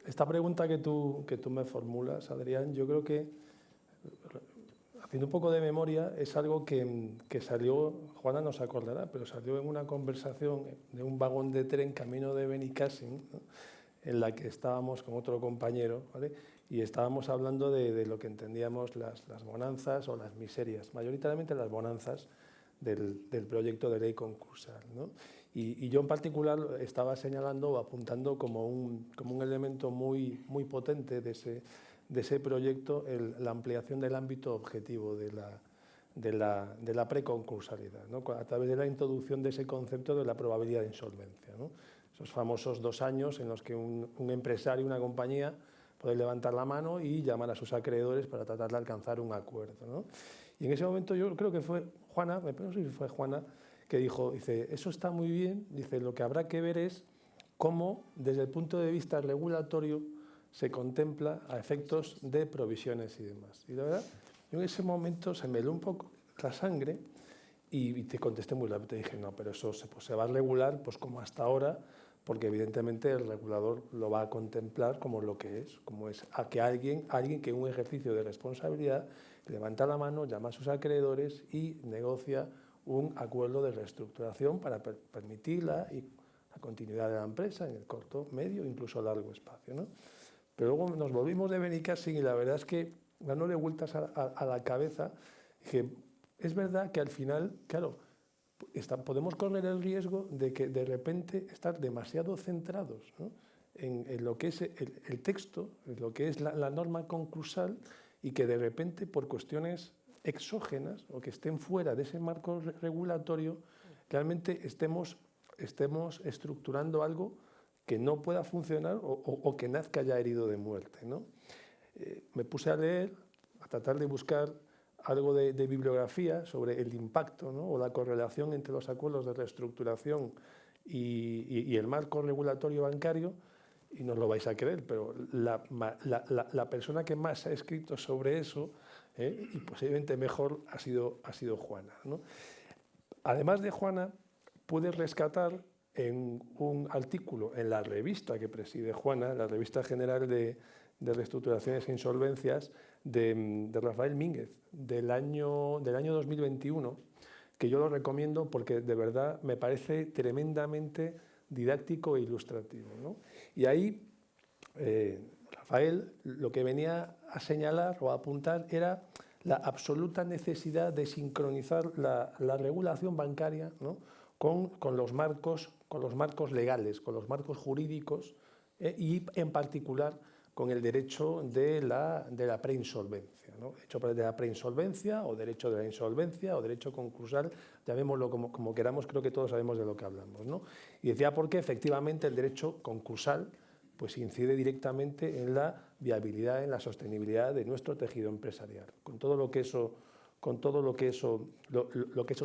S5: esta pregunta que tú me formulas, Adrián, yo creo que, haciendo un poco de memoria, es algo que salió, Juana no se acordará, pero salió en una conversación de un vagón de tren camino de Benicàssim, ¿no? En la que estábamos con otro compañero, ¿vale? Y estábamos hablando de lo que entendíamos las bonanzas o las miserias, mayoritariamente las bonanzas del proyecto de ley concursal, ¿no? Y yo en particular estaba señalando o apuntando como un elemento muy potente de de ese proyecto la ampliación del ámbito objetivo de la preconcursalidad, ¿no? A través de la introducción de ese concepto de la probabilidad de insolvencia, ¿no? Esos famosos 2 años en los que un empresario, una compañía, puede levantar la mano y llamar a sus acreedores para tratar de alcanzar un acuerdo, ¿no? Y en ese momento yo creo que fue Juana, no sé si fue Juana, que dijo, dice, eso está muy bien, dice, lo que habrá que ver es cómo, desde el punto de vista regulatorio, se contempla a efectos de provisiones y demás. Y la verdad, yo en ese momento se me heló un poco la sangre y te contesté muy rápido, te dije, no, pero eso se va a regular pues como hasta ahora, porque evidentemente el regulador lo va a contemplar como lo que es, como es a que alguien que en un ejercicio de responsabilidad levanta la mano, llama a sus acreedores y negocia un acuerdo de reestructuración para permitir la continuidad de la empresa en el corto, medio, incluso largo espacio, ¿no? Pero luego nos volvimos de Benicassin y la verdad es que dándole vueltas a la cabeza, dije, es verdad que al final, claro, podemos correr el riesgo de que de repente estar demasiado centrados, ¿no?, en lo que es el texto, en lo que es la norma concursal, y que de repente por cuestiones exógenas o que estén fuera de ese marco regulatorio, realmente estemos estructurando algo que no pueda funcionar o que nazca ya herido de muerte, ¿no? Me puse a leer, a tratar de buscar algo de bibliografía sobre el impacto, ¿no?, o la correlación entre los acuerdos de reestructuración y el marco regulatorio bancario, y no os lo vais a creer, pero la persona que más ha escrito sobre eso, y posiblemente mejor, ha sido Juana, ¿no? Además de Juana, pude rescatar en un artículo en la revista que preside Juana, la Revista General de Reestructuraciones e Insolvencias, de Rafael Mínguez, del año 2021, que yo lo recomiendo porque de verdad me parece tremendamente didáctico e ilustrativo, ¿no? Y ahí Rafael lo que venía a señalar o a apuntar era la absoluta necesidad de sincronizar la regulación bancaria, ¿no?, con los marcos legales, con los marcos jurídicos, y en particular con el derecho de la preinsolvencia, ¿no? Derecho de la preinsolvencia o derecho de la insolvencia o derecho concursal, llamémoslo como queramos, creo que todos sabemos de lo que hablamos, ¿no? Y decía porque efectivamente el derecho concursal pues incide directamente en la viabilidad, en la sostenibilidad de nuestro tejido empresarial, con todo lo que eso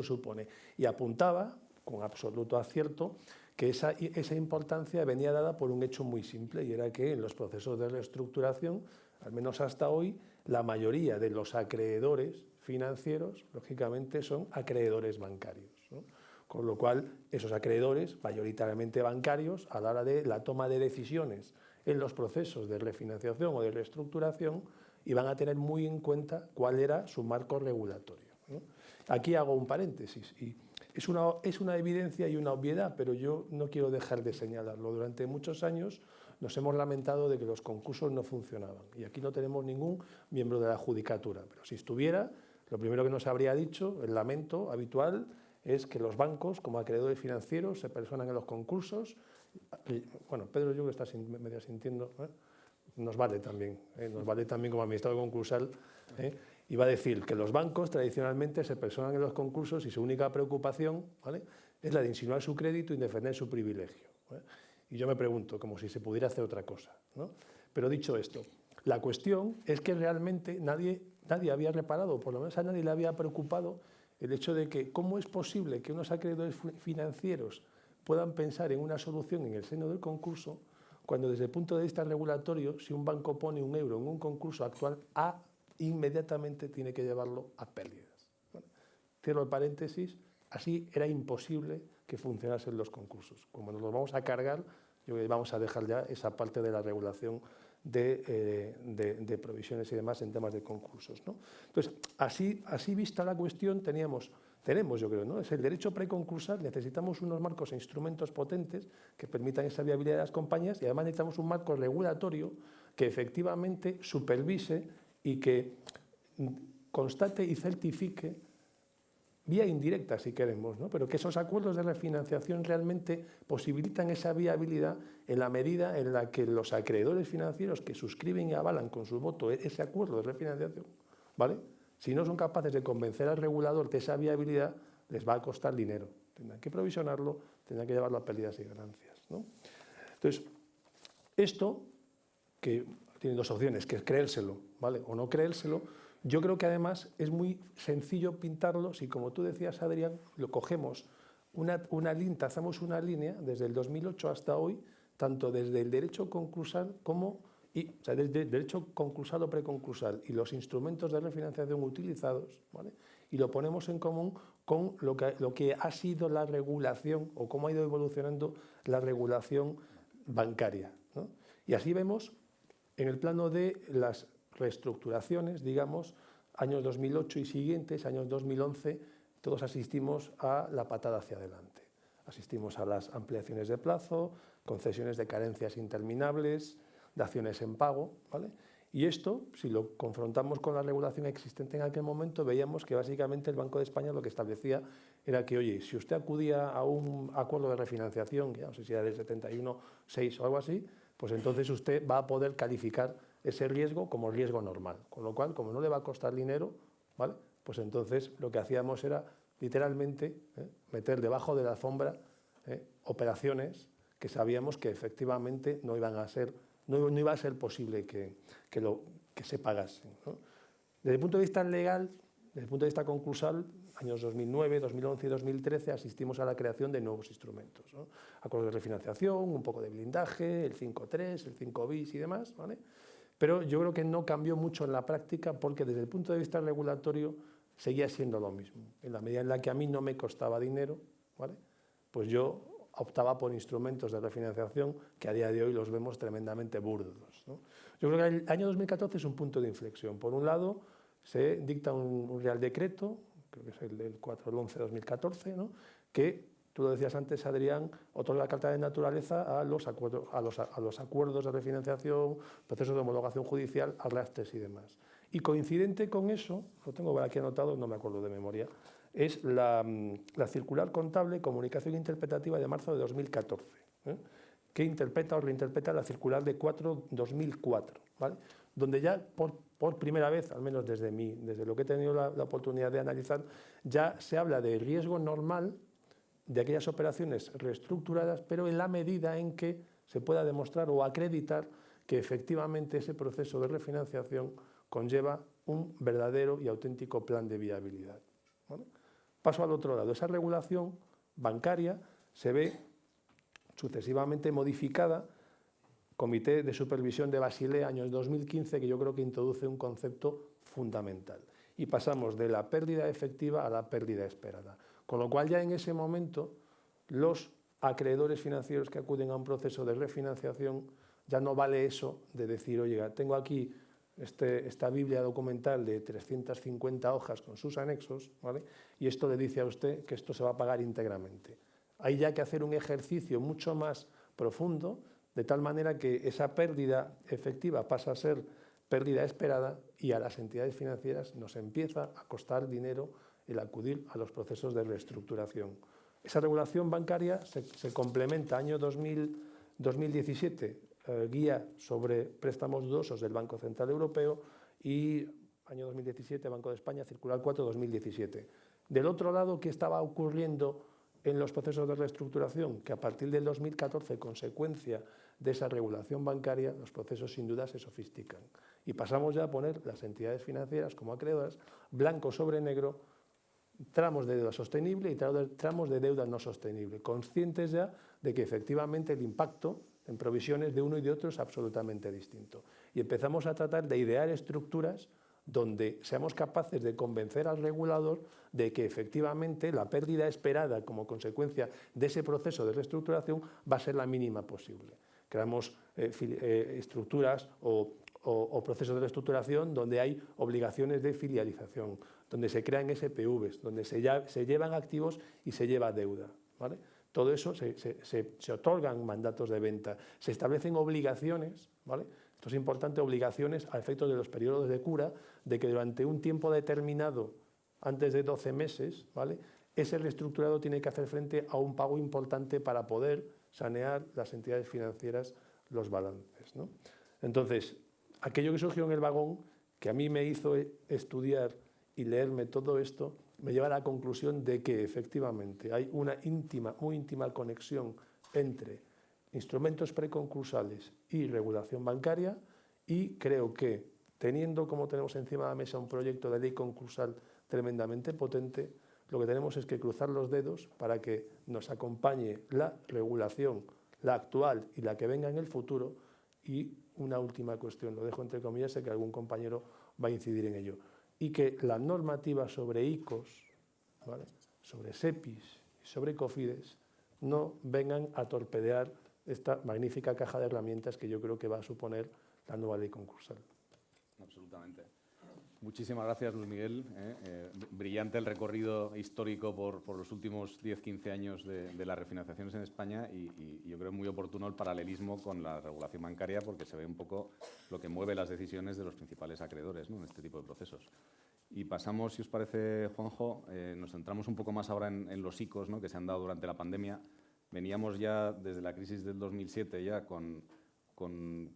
S5: supone. Y apuntaba, con absoluto acierto, que esa importancia venía dada por un hecho muy simple, y era que en los procesos de reestructuración, al menos hasta hoy, la mayoría de los acreedores financieros, lógicamente, son acreedores bancarios, ¿no? Con lo cual, esos acreedores, mayoritariamente bancarios, a la hora de la toma de decisiones en los procesos de refinanciación o de reestructuración, iban a tener muy en cuenta cuál era su marco regulatorio, ¿no? Aquí hago un paréntesis, y es una evidencia y una obviedad, pero yo no quiero dejar de señalarlo. Durante muchos años nos hemos lamentado de que los concursos no funcionaban, y aquí no tenemos ningún miembro de la judicatura, pero si estuviera, lo primero que nos habría dicho, el lamento habitual, es que los bancos, como acreedores financieros, se personan en los concursos. Bueno, Pedro, yo que estás medio sintiendo, nos vale también como administrador concursal, iba a decir que los bancos tradicionalmente se personan en los concursos y su única preocupación, ¿vale?, es la de insinuar su crédito y defender su privilegio, ¿vale? Y yo me pregunto, como si se pudiera hacer otra cosa, ¿no? Pero dicho esto, la cuestión es que realmente nadie había reparado, por lo menos a nadie le había preocupado el hecho de que cómo es posible que unos acreedores financieros puedan pensar en una solución en el seno del concurso, cuando desde el punto de vista regulatorio, si un banco pone un euro en un concurso actual, inmediatamente tiene que llevarlo a pérdidas. Bueno, cierro el paréntesis, así era imposible que funcionasen los concursos. Como nos los vamos a cargar, yo creo que vamos a dejar ya esa parte de la regulación de provisiones y demás en temas de concursos, ¿no? Entonces, así vista la cuestión, tenemos, yo creo, ¿no?, es el derecho preconcursal. Necesitamos unos marcos e instrumentos potentes que permitan esa viabilidad de las compañías, y además necesitamos un marco regulatorio que efectivamente supervise y que constate y certifique vía indirecta si queremos, ¿no? Pero que esos acuerdos de refinanciación realmente posibilitan esa viabilidad en la medida en la que los acreedores financieros que suscriben y avalan con su voto ese acuerdo de refinanciación, ¿vale? Si no son capaces de convencer al regulador de esa viabilidad, les va a costar dinero. Tendrán que provisionarlo, tendrán que llevarlo a pérdidas y ganancias, ¿no? Entonces, esto, que tiene dos opciones, que es creérselo, ¿vale? O no creérselo. Yo creo que además es muy sencillo pintarlo si, como tú decías, Adrián, lo cogemos trazamos una línea desde el 2008 hasta hoy, tanto desde el derecho concursal o sea, desde el derecho concursal o preconcursal y los instrumentos de refinanciación utilizados, ¿vale? Y lo ponemos en común con lo que ha sido la regulación o cómo ha ido evolucionando la regulación bancaria, ¿no? Y así vemos en el plano de las reestructuraciones, digamos, años 2008 y siguientes, años 2011, todos asistimos a la patada hacia adelante. Asistimos a las ampliaciones de plazo, concesiones de carencias interminables, daciones en pago, ¿vale? Y esto, si lo confrontamos con la regulación existente en aquel momento, veíamos que básicamente el Banco de España lo que establecía era que, oye, si usted acudía a un acuerdo de refinanciación, que no sé si era del 71-6 o algo así, pues entonces usted va a poder calificar ese riesgo como riesgo normal. Con lo cual, como no le va a costar dinero, ¿vale? Pues entonces lo que hacíamos era literalmente meter debajo de la alfombra operaciones que sabíamos que efectivamente no iba a ser posible que se pagasen, ¿no? Desde el punto de vista legal, desde el punto de vista concursal, años 2009, 2011 y 2013 asistimos a la creación de nuevos instrumentos, ¿no? Acuerdos de refinanciación, un poco de blindaje, el 5.3, el 5 bis y demás, ¿vale? Pero yo creo que no cambió mucho en la práctica porque desde el punto de vista regulatorio seguía siendo lo mismo. En la medida en la que a mí no me costaba dinero, ¿vale? Pues yo optaba por instrumentos de refinanciación que a día de hoy los vemos tremendamente burdos, ¿no? Yo creo que el año 2014 es un punto de inflexión. Por un lado, se dicta un Real Decreto, creo que es el 4/11/2014, ¿no? Que, tú lo decías antes, Adrián, otorga la carta de naturaleza a los acuerdos de refinanciación, procesos de homologación judicial, arrastres y demás. Y coincidente con eso, lo tengo aquí anotado, no me acuerdo de memoria, es la circular contable Comunicación Interpretativa de marzo de 2014, que interpreta o reinterpreta la circular de 4/2004, ¿vale? Donde ya por primera vez, al menos desde lo que he tenido la oportunidad de analizar, ya se habla de riesgo normal de aquellas operaciones reestructuradas, pero en la medida en que se pueda demostrar o acreditar que efectivamente ese proceso de refinanciación conlleva un verdadero y auténtico plan de viabilidad, ¿vale? Paso al otro lado. Esa regulación bancaria se ve sucesivamente modificada. Comité de Supervisión de Basilea, años 2015, que yo creo que introduce un concepto fundamental. Y pasamos de la pérdida efectiva a la pérdida esperada. Con lo cual ya en ese momento los acreedores financieros que acuden a un proceso de refinanciación ya no vale eso de decir, oye, tengo aquí esta Biblia documental de 350 hojas con sus anexos, ¿vale? Y esto le dice a usted que esto se va a pagar íntegramente. Hay ya que hacer un ejercicio mucho más profundo, de tal manera que esa pérdida efectiva pasa a ser pérdida esperada y a las entidades financieras nos empieza a costar dinero el acudir a los procesos de reestructuración. Esa regulación bancaria se complementa año 2017, guía sobre préstamos dudosos del Banco Central Europeo, y año 2017, Banco de España, circular 4/2017. Del otro lado, ¿qué estaba ocurriendo en los procesos de reestructuración? Que a partir del 2014, consecuencia de esa regulación bancaria, los procesos sin duda se sofistican. Y pasamos ya a poner las entidades financieras como acreedoras, blanco sobre negro, tramos de deuda sostenible y tramos de deuda no sostenible, conscientes ya de que efectivamente el impacto en provisiones de uno y de otro es absolutamente distinto. Y empezamos a tratar de idear estructuras donde seamos capaces de convencer al regulador de que efectivamente la pérdida esperada como consecuencia de ese proceso de reestructuración va a ser la mínima posible. Creamos estructuras o procesos de reestructuración donde hay obligaciones de filialización, donde se crean SPVs, donde se llevan activos y se lleva deuda, ¿vale? Todo eso se otorgan mandatos de venta, se establecen obligaciones, ¿vale? Esto es importante, obligaciones a efectos de los periodos de cura, de que durante un tiempo determinado antes de 12 meses, ¿vale?, ese reestructurado tiene que hacer frente a un pago importante para poder sanear las entidades financieras los balances, ¿no? Entonces, aquello que surgió en el vagón, que a mí me hizo estudiar y leerme todo esto, me lleva a la conclusión de que efectivamente hay una muy íntima conexión entre instrumentos preconcursales y regulación bancaria, y creo que, teniendo como tenemos encima de la mesa un proyecto de ley concursal tremendamente potente, lo que tenemos es que cruzar los dedos para que nos acompañe la regulación, la actual y la que venga en el futuro. Y una última cuestión, lo dejo entre comillas, sé que algún compañero va a incidir en ello, y que la normativa sobre ICOs, ¿vale?, sobre SEPIs y sobre COFIDES no vengan a torpedear esta magnífica caja de herramientas que yo creo que va a suponer la nueva ley concursal.
S2: Absolutamente. Muchísimas gracias, Luis Miguel. Brillante el recorrido histórico por los últimos 10-15 años de las refinanciaciones en España, y yo creo muy oportuno el paralelismo con la regulación bancaria, porque se ve un poco lo que mueve las decisiones de los principales acreedores, ¿no?, en este tipo de procesos. Y pasamos, si os parece, Juanjo, nos centramos un poco más ahora en los ICOs, ¿no?, que se han dado durante la pandemia. Veníamos ya desde la crisis del 2007 ya con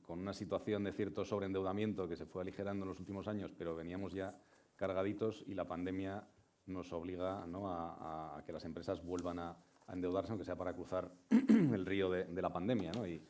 S2: una situación de cierto sobreendeudamiento que se fue aligerando en los últimos años, pero veníamos ya cargaditos, y la pandemia nos obliga, ¿no?, a que las empresas vuelvan a endeudarse, aunque sea para cruzar el río de la pandemia, ¿no?, y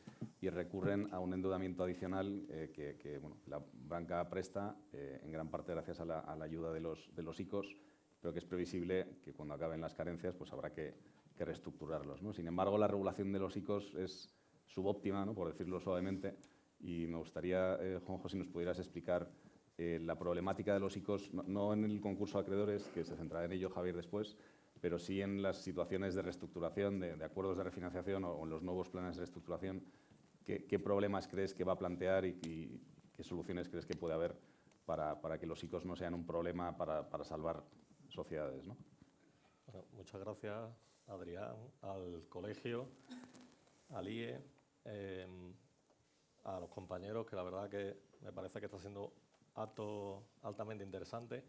S2: recurren a un endeudamiento adicional que bueno, la banca presta, en gran parte gracias a la ayuda de los ICOs, pero que es previsible que cuando acaben las carencias pues habrá que reestructurarlos, ¿no? Sin embargo, la regulación de los ICOs es subóptima, ¿no?, por decirlo suavemente, y me gustaría, Juanjo, si nos pudieras explicar la problemática de los ICOs, no en el concurso de acreedores, que se centrará en ello Javier después, pero sí en las situaciones de reestructuración, de acuerdos de refinanciación o en los nuevos planes de reestructuración. ¿Qué problemas crees que va a plantear y qué soluciones crees que puede haber para que los ICOs no sean un problema para salvar sociedades, ¿no?
S6: Bueno, muchas gracias, Adrián, al colegio, al IE, a los compañeros, que la verdad que me parece que está siendo acto altamente interesante.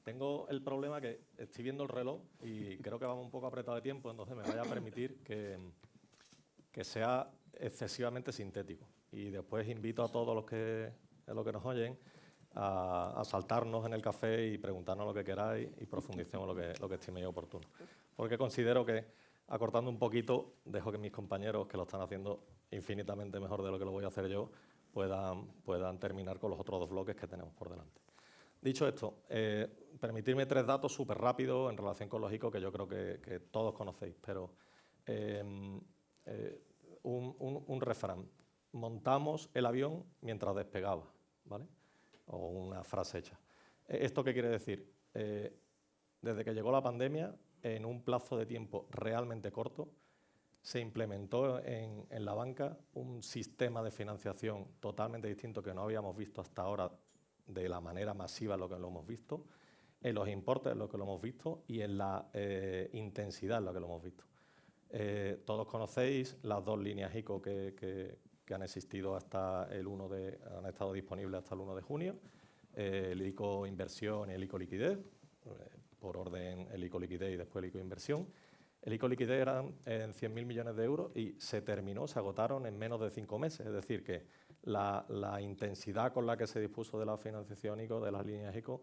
S6: Tengo el problema que estoy viendo el reloj y creo que vamos un poco apretado de tiempo, entonces me vaya a permitir que sea excesivamente sintético. Y después invito a todos los que nos oyen a saltarnos en el café y preguntarnos lo que queráis y profundicemos lo que estiméis oportuno. Porque considero que, acortando un poquito, dejo que mis compañeros, que lo están haciendo infinitamente mejor de lo que lo voy a hacer yo, puedan terminar con los otros dos bloques que tenemos por delante. Dicho esto, permitirme 3 datos súper rápidos en relación con los ICO que yo creo que todos conocéis, pero un refrán: montamos el avión mientras despegaba, ¿vale? O una frase hecha. ¿Esto qué quiere decir? Desde que llegó la pandemia, en un plazo de tiempo realmente corto, se implementó en la banca un sistema de financiación totalmente distinto que no habíamos visto hasta ahora de la manera masiva en lo que lo hemos visto, en los importes en lo que lo hemos visto y en la intensidad en lo que lo hemos visto. Todos conocéis las 2 líneas ICO que han existido hasta han estado disponibles hasta el 1 de junio, el ICO Inversión y el ICO Liquidez, por orden el ICO Liquidez y después el ICO Inversión. El ICO Liquidez eran 100.000 millones de euros y se agotaron en menos de 5 meses, es decir, que la intensidad con la que se dispuso de la financiación ICO, de las líneas ICO,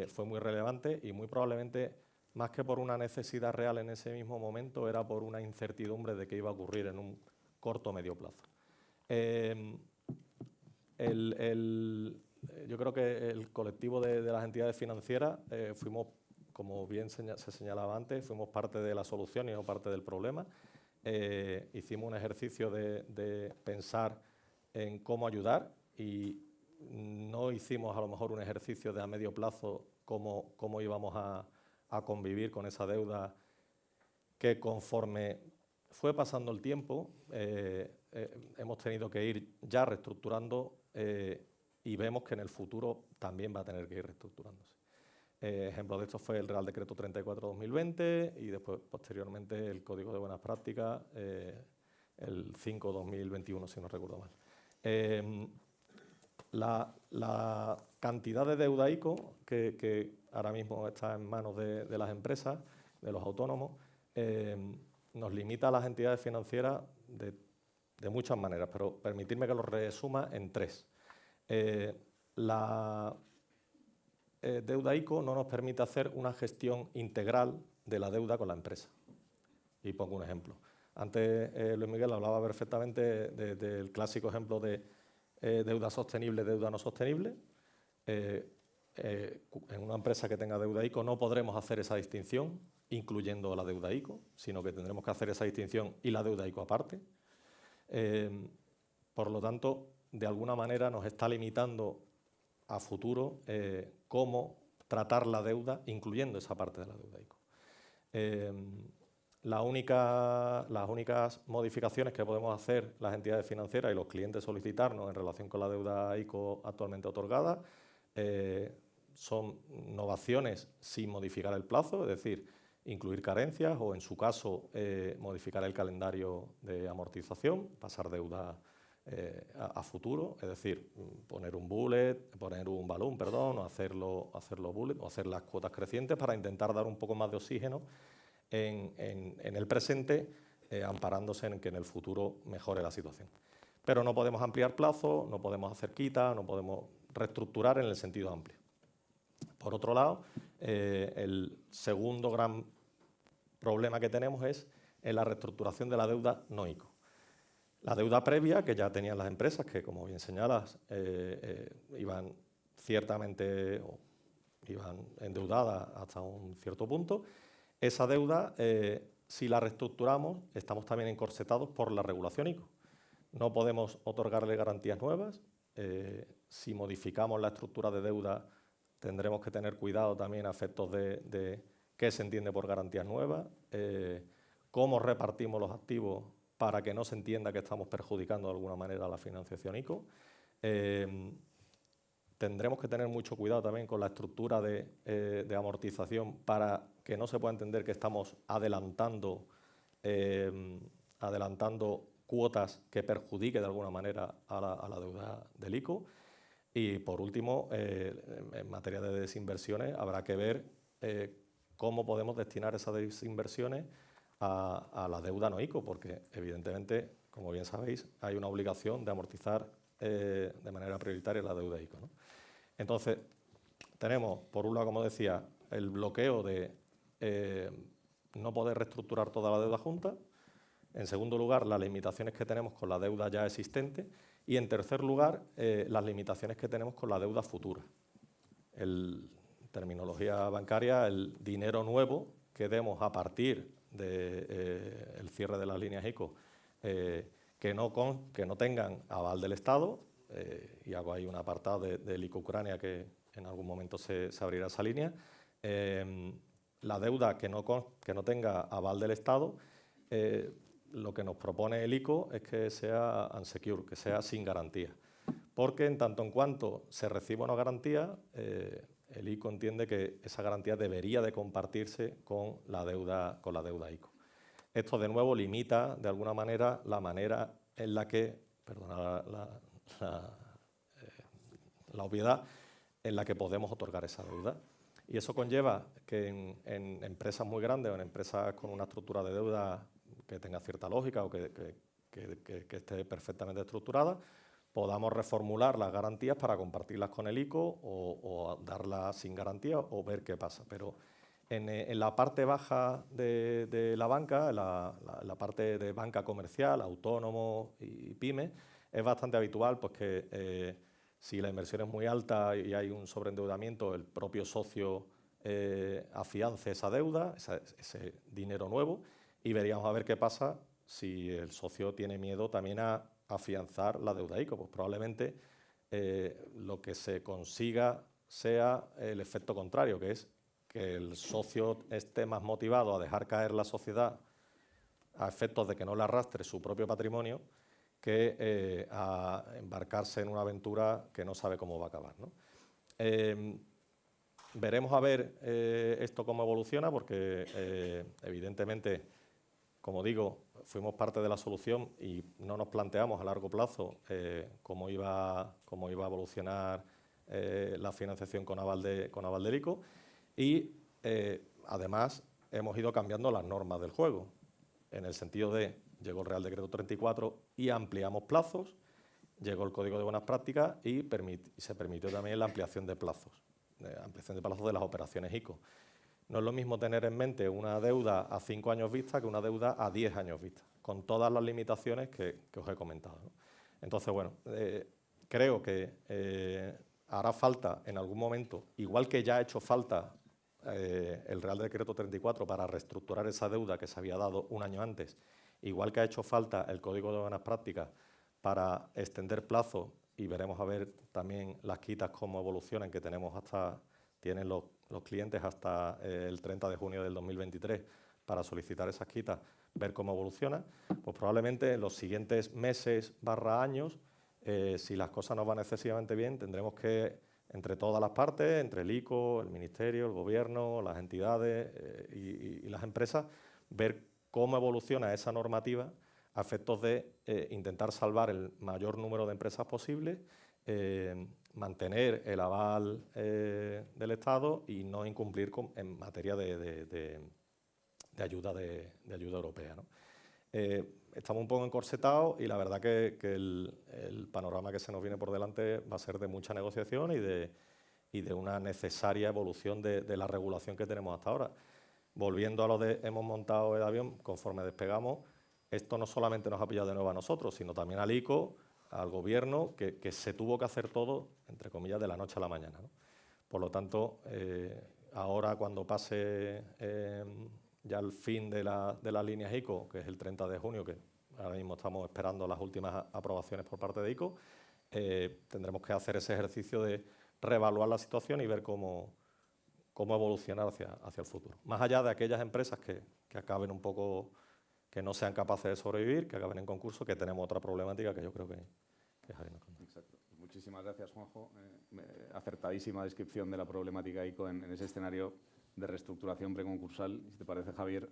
S6: fue muy relevante y muy probablemente, más que por una necesidad real en ese mismo momento, era por una incertidumbre de qué iba a ocurrir en un corto o medio plazo. Yo creo que el colectivo de las entidades financieras fuimos, como bien se señalaba antes, fuimos parte de la solución y no parte del problema. Hicimos un ejercicio de pensar en cómo ayudar y no hicimos a lo mejor un ejercicio de a medio plazo cómo íbamos a convivir con esa deuda que, conforme fue pasando el tiempo, hemos tenido que ir ya reestructurando y vemos que en el futuro también va a tener que ir reestructurándose. Ejemplo de esto fue el Real Decreto 34/2020 y después, posteriormente, el Código de Buenas Prácticas, el 5/2021, si no recuerdo mal. la cantidad de deuda ICO que ahora mismo está en manos de las empresas, de los autónomos, nos limita a las entidades financieras de muchas maneras, pero permitidme que lo resuma en 3. La deuda ICO no nos permite hacer una gestión integral de la deuda con la empresa. Y pongo un ejemplo. Antes Luis Miguel hablaba perfectamente del clásico ejemplo de deuda sostenible, deuda no sostenible. En una empresa que tenga deuda ICO no podremos hacer esa distinción, incluyendo la deuda ICO, sino que tendremos que hacer esa distinción y la deuda ICO aparte. Por lo tanto, de alguna manera nos está limitando a futuro cómo tratar la deuda, incluyendo esa parte de la deuda ICO. Las únicas modificaciones que podemos hacer las entidades financieras y los clientes solicitarnos en relación con la deuda ICO actualmente otorgada son novaciones sin modificar el plazo, es decir, incluir carencias o, en su caso, modificar el calendario de amortización, pasar deuda a futuro, es decir, poner un balloon, perdón, o hacerlo bullet, o hacer las cuotas crecientes para intentar dar un poco más de oxígeno en el presente, amparándose en que en el futuro mejore la situación. Pero no podemos ampliar plazo, no podemos hacer quitas, no podemos reestructurar en el sentido amplio. Por otro lado, el segundo gran problema que tenemos es en la reestructuración de la deuda no ICO. La deuda previa que ya tenían las empresas, que como bien señalas, iban ciertamente iban endeudadas hasta un cierto punto. Esa deuda, si la reestructuramos, estamos también encorsetados por la regulación ICO. No podemos otorgarle garantías nuevas. Si modificamos la estructura de deuda, tendremos que tener cuidado también a efectos de qué se entiende por garantías nuevas, cómo repartimos los activos para que no se entienda que estamos perjudicando de alguna manera a la financiación ICO. Tendremos que tener mucho cuidado también con la estructura de amortización para que no se pueda entender que estamos adelantando cuotas que perjudiquen de alguna manera a la deuda del ICO. Y, por último, en materia de desinversiones, habrá que ver cómo podemos destinar esas desinversiones a la deuda no ICO, porque, evidentemente, como bien sabéis, hay una obligación de amortizar de manera prioritaria la deuda ICO, ¿no? Entonces, tenemos, por un lado, como decía, el bloqueo de no poder reestructurar toda la deuda junta. En segundo lugar, las limitaciones que tenemos con la deuda ya existente. Y, en tercer lugar, las limitaciones que tenemos con la deuda futura. En terminología bancaria, el dinero nuevo que demos a partir del cierre de las líneas ICO que no tengan aval del Estado, y hago ahí un apartado del ICO Ucrania, que en algún momento se abrirá esa línea. La deuda que no tenga aval del Estado, lo que nos propone el ICO es que sea unsecured, que sea sin garantía. Porque en tanto en cuanto se reciba una garantía, el ICO entiende que esa garantía debería de compartirse con la deuda ICO. Esto, de nuevo, limita de alguna manera la manera en la que, perdona la obviedad, en la que podemos otorgar esa deuda. Y eso conlleva que en empresas muy grandes o en empresas con una estructura de deuda que tenga cierta lógica o que esté perfectamente estructurada, podamos reformular las garantías para compartirlas con el ICO o darlas sin garantía o ver qué pasa. Pero en la parte baja de la banca, en la parte de banca comercial, autónomo y pyme, es bastante habitual pues, que si la inversión es muy alta y hay un sobreendeudamiento, el propio socio afiance esa deuda, ese dinero nuevo, y veríamos a ver qué pasa si el socio tiene miedo también a afianzar la deuda ICO. Pues probablemente lo que se consiga sea el efecto contrario, que es que el socio esté más motivado a dejar caer la sociedad a efectos de que no le arrastre su propio patrimonio que a embarcarse en una aventura que no sabe cómo va a acabar, ¿no? Veremos a ver esto cómo evoluciona, porque evidentemente como digo, fuimos parte de la solución y no nos planteamos a largo plazo cómo iba a evolucionar la financiación con aval del ICO y, además, hemos ido cambiando las normas del juego, en el sentido de, llegó el Real Decreto 34 y ampliamos plazos, llegó el Código de Buenas Prácticas y se permitió también la ampliación de plazos de las operaciones ICO. No es lo mismo tener en mente una deuda a 5 años vista que una deuda a 10 años vista, con todas las limitaciones que os he comentado, ¿no? Entonces, bueno, creo que hará falta en algún momento, igual que ya ha hecho falta el Real Decreto 34 para reestructurar esa deuda que se había dado un año antes, igual que ha hecho falta el Código de Buenas Prácticas para extender plazos, y veremos a ver también las quitas cómo evolucionan, que tienen los clientes hasta el 30 de junio del 2023 para solicitar esas quitas, ver cómo evoluciona, pues probablemente en los siguientes meses / años, si las cosas no van excesivamente bien, tendremos que, entre todas las partes, entre el ICO, el Ministerio, el Gobierno, las entidades y las empresas, ver cómo evoluciona esa normativa a efectos de intentar salvar el mayor número de empresas posible, mantener el aval del Estado y no incumplir en materia de ayuda europea, ¿no? Estamos un poco encorsetados y la verdad que el panorama que se nos viene por delante va a ser de mucha negociación y de una necesaria evolución de la regulación que tenemos hasta ahora. Volviendo a lo de hemos montado el avión, conforme despegamos, esto no solamente nos ha pillado de nuevo a nosotros, sino también al ICO, al Gobierno, que se tuvo que hacer todo, entre comillas, de la noche a la mañana, ¿no? Por lo tanto, ahora cuando pase ya el fin de las líneas ICO, que es el 30 de junio, que ahora mismo estamos esperando las últimas aprobaciones por parte de ICO, tendremos que hacer ese ejercicio de reevaluar la situación y ver cómo evolucionar hacia el futuro. Más allá de aquellas empresas que acaben un poco, que no sean capaces de sobrevivir, que acaben en concurso, que tenemos otra problemática que yo creo que Javier nos contó.
S2: Exacto. Muchísimas gracias, Juanjo. Acertadísima descripción de la problemática ICO en ese escenario de reestructuración preconcursal. Si te parece, Javier,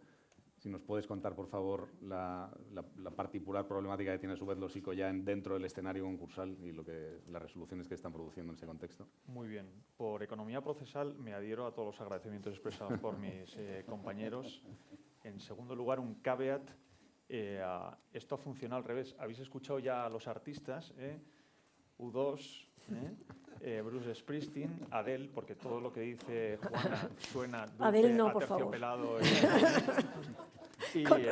S2: si nos puedes contar, por favor, la particular problemática que tiene a su vez los ICO ya dentro del escenario concursal y las resoluciones que están produciendo en ese contexto.
S7: Muy bien. Por economía procesal me adhiero a todos los agradecimientos expresados por mis compañeros. En segundo lugar, un caveat. Esto ha funcionado al revés. Habéis escuchado ya a los artistas, U2, Bruce Springsteen, Adele, porque todo lo que dice Juana suena dulce,
S4: Adele no, por
S7: aterciopelado.
S4: Con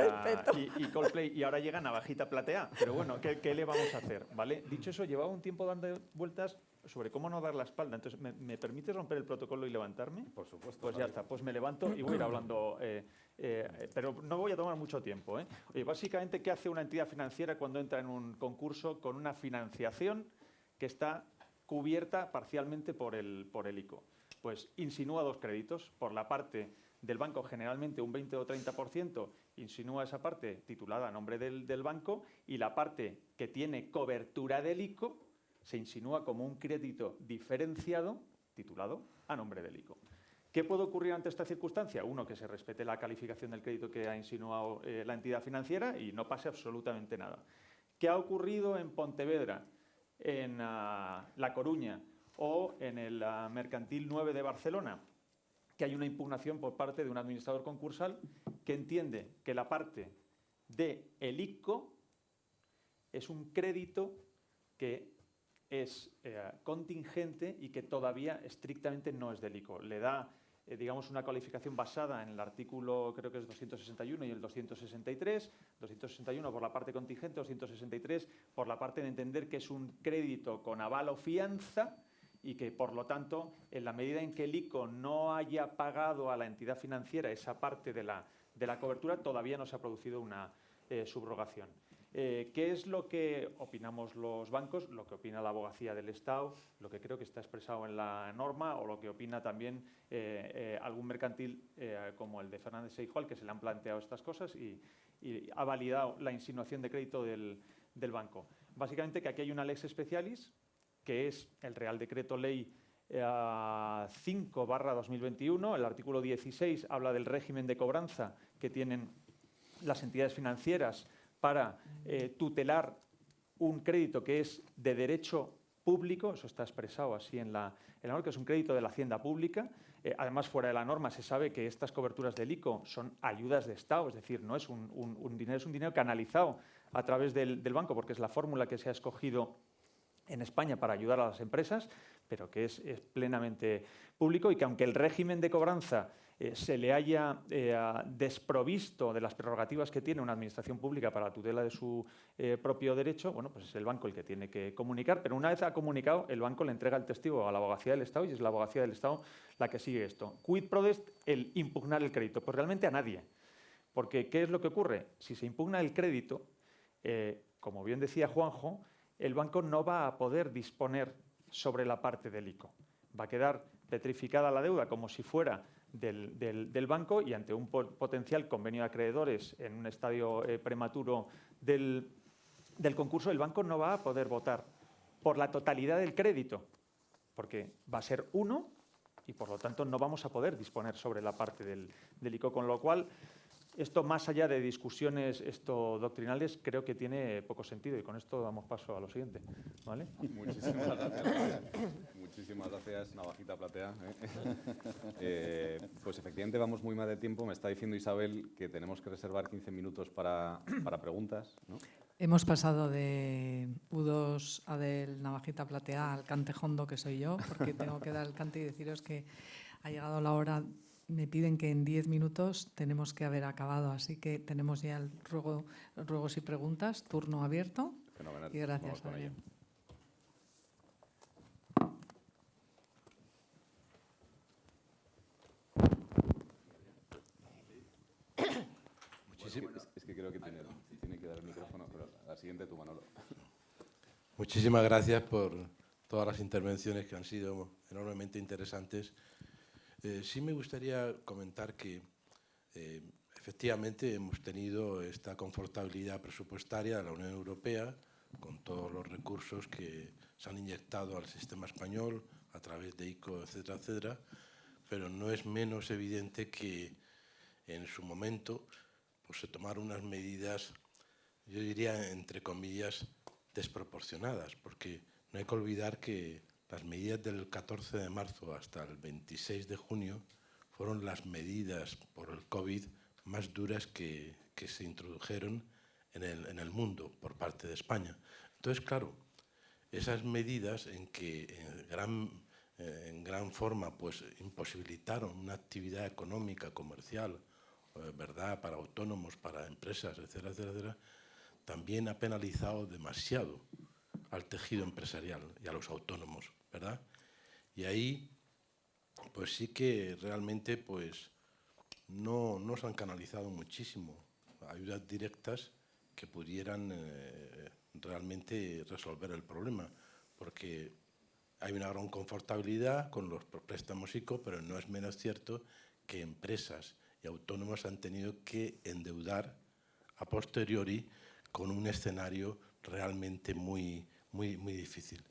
S7: y Coldplay, y ahora llega Navajita Platea. Pero bueno, ¿qué le vamos a hacer? ¿Vale? Dicho eso, llevaba un tiempo dando vueltas sobre cómo no dar la espalda. Entonces, ¿me permite romper el protocolo y levantarme?
S2: Por supuesto.
S7: Pues ya está, pues me levanto y voy a ir hablando, pero no voy a tomar mucho tiempo, ¿eh? Oye, básicamente, ¿qué hace una entidad financiera cuando entra en un concurso con una financiación que está cubierta parcialmente por el ICO? Pues insinúa dos créditos. Por la parte del banco, generalmente un 20 o 30%, insinúa esa parte titulada a nombre del banco, y la parte que tiene cobertura del ICO se insinúa como un crédito diferenciado titulado a nombre del ICO. ¿Qué puede ocurrir ante esta circunstancia? Uno, que se respete la calificación del crédito que ha insinuado la entidad financiera y no pase absolutamente nada. ¿Qué ha ocurrido en Pontevedra, en La Coruña o en el Mercantil 9 de Barcelona? Que hay una impugnación por parte de un administrador concursal que entiende que la parte del ICO es un crédito que es contingente y que todavía estrictamente no es del ICO. Le da, digamos, una calificación basada en el artículo, creo que es 261 y el 263, 261 por la parte contingente, 263 por la parte de entender que es un crédito con aval o fianza y que, por lo tanto, en la medida en que el ICO no haya pagado a la entidad financiera esa parte de la cobertura, todavía no se ha producido una subrogación. ¿Qué es lo que opinamos los bancos, lo que opina la abogacía del Estado, lo que creo que está expresado en la norma o lo que opina también algún mercantil como el de Fernández Seijual, que se le han planteado estas cosas y ha validado la insinuación de crédito del banco? Básicamente que aquí hay una lex specialis, que es el Real Decreto Ley 5/2021. El artículo 16 habla del régimen de cobranza que tienen las entidades financieras para tutelar un crédito que es de derecho público, eso está expresado así en la norma, que es un crédito de la hacienda pública. Además, fuera de la norma se sabe que estas coberturas del ICO son ayudas de Estado, es decir, no es un dinero, es un dinero canalizado a través del banco, porque es la fórmula que se ha escogido en España para ayudar a las empresas, pero que es plenamente público, y que aunque el régimen de cobranza se le haya desprovisto de las prerrogativas que tiene una administración pública para la tutela de su propio derecho, bueno, pues es el banco el que tiene que comunicar, pero una vez ha comunicado, el banco le entrega el testigo a la Abogacía del Estado y es la Abogacía del Estado la que sigue esto. Quid prodest el impugnar el crédito? Pues realmente a nadie, porque ¿qué es lo que ocurre? Si se impugna el crédito, como bien decía Juanjo, el banco no va a poder disponer sobre la parte del ICO. Va a quedar petrificada la deuda como si fuera del banco, y ante un potencial convenio de acreedores en un estadio prematuro del concurso, el banco no va a poder votar por la totalidad del crédito, porque va a ser uno y por lo tanto no vamos a poder disponer sobre la parte del ICO, con lo cual esto, más allá de discusiones doctrinales, creo que tiene poco sentido, y con esto damos paso a lo siguiente, ¿vale?
S2: Muchísimas gracias. Muchísimas gracias, Navajita Platea. Pues efectivamente vamos muy mal de tiempo. Me está diciendo Isabel que tenemos que reservar 15 minutos para preguntas, ¿no?
S1: Hemos pasado de U2 a del Navajita Platea al cantejondo que soy yo, porque tengo que dar el cante y deciros que ha llegado la hora. Me piden que en 10 minutos tenemos que haber acabado, así que tenemos ya el ruegos y preguntas, turno abierto.
S2: Fenomenal.
S1: Y gracias,
S2: Vamos con ello.
S1: Adrián.
S2: Es que creo que tiene que dar el micrófono, pero la siguiente tú, Manolo.
S8: Muchísimas gracias por todas las intervenciones que han sido enormemente interesantes. Sí me gustaría comentar que efectivamente hemos tenido esta confortabilidad presupuestaria de la Unión Europea con todos los recursos que se han inyectado al sistema español a través de ICO, etcétera, etcétera, pero no es menos evidente que en su momento pues, se tomaron unas medidas, yo diría, entre comillas, desproporcionadas, porque no hay que olvidar que las medidas del 14 de marzo hasta el 26 de junio fueron las medidas por el COVID más duras que se introdujeron en el mundo por parte de España. Entonces, claro, esas medidas en que en gran forma pues, imposibilitaron una actividad económica, comercial, ¿verdad?, para autónomos, para empresas, etcétera, etcétera, etcétera, también ha penalizado demasiado al tejido empresarial y a los autónomos, ¿verdad? Y ahí, pues sí que realmente pues, no se han canalizado muchísimo ayudas directas que pudieran realmente resolver el problema, porque hay una gran confortabilidad con los préstamos ICO, pero no es menos cierto que empresas y autónomos han tenido que endeudar a posteriori con un escenario realmente muy difícil.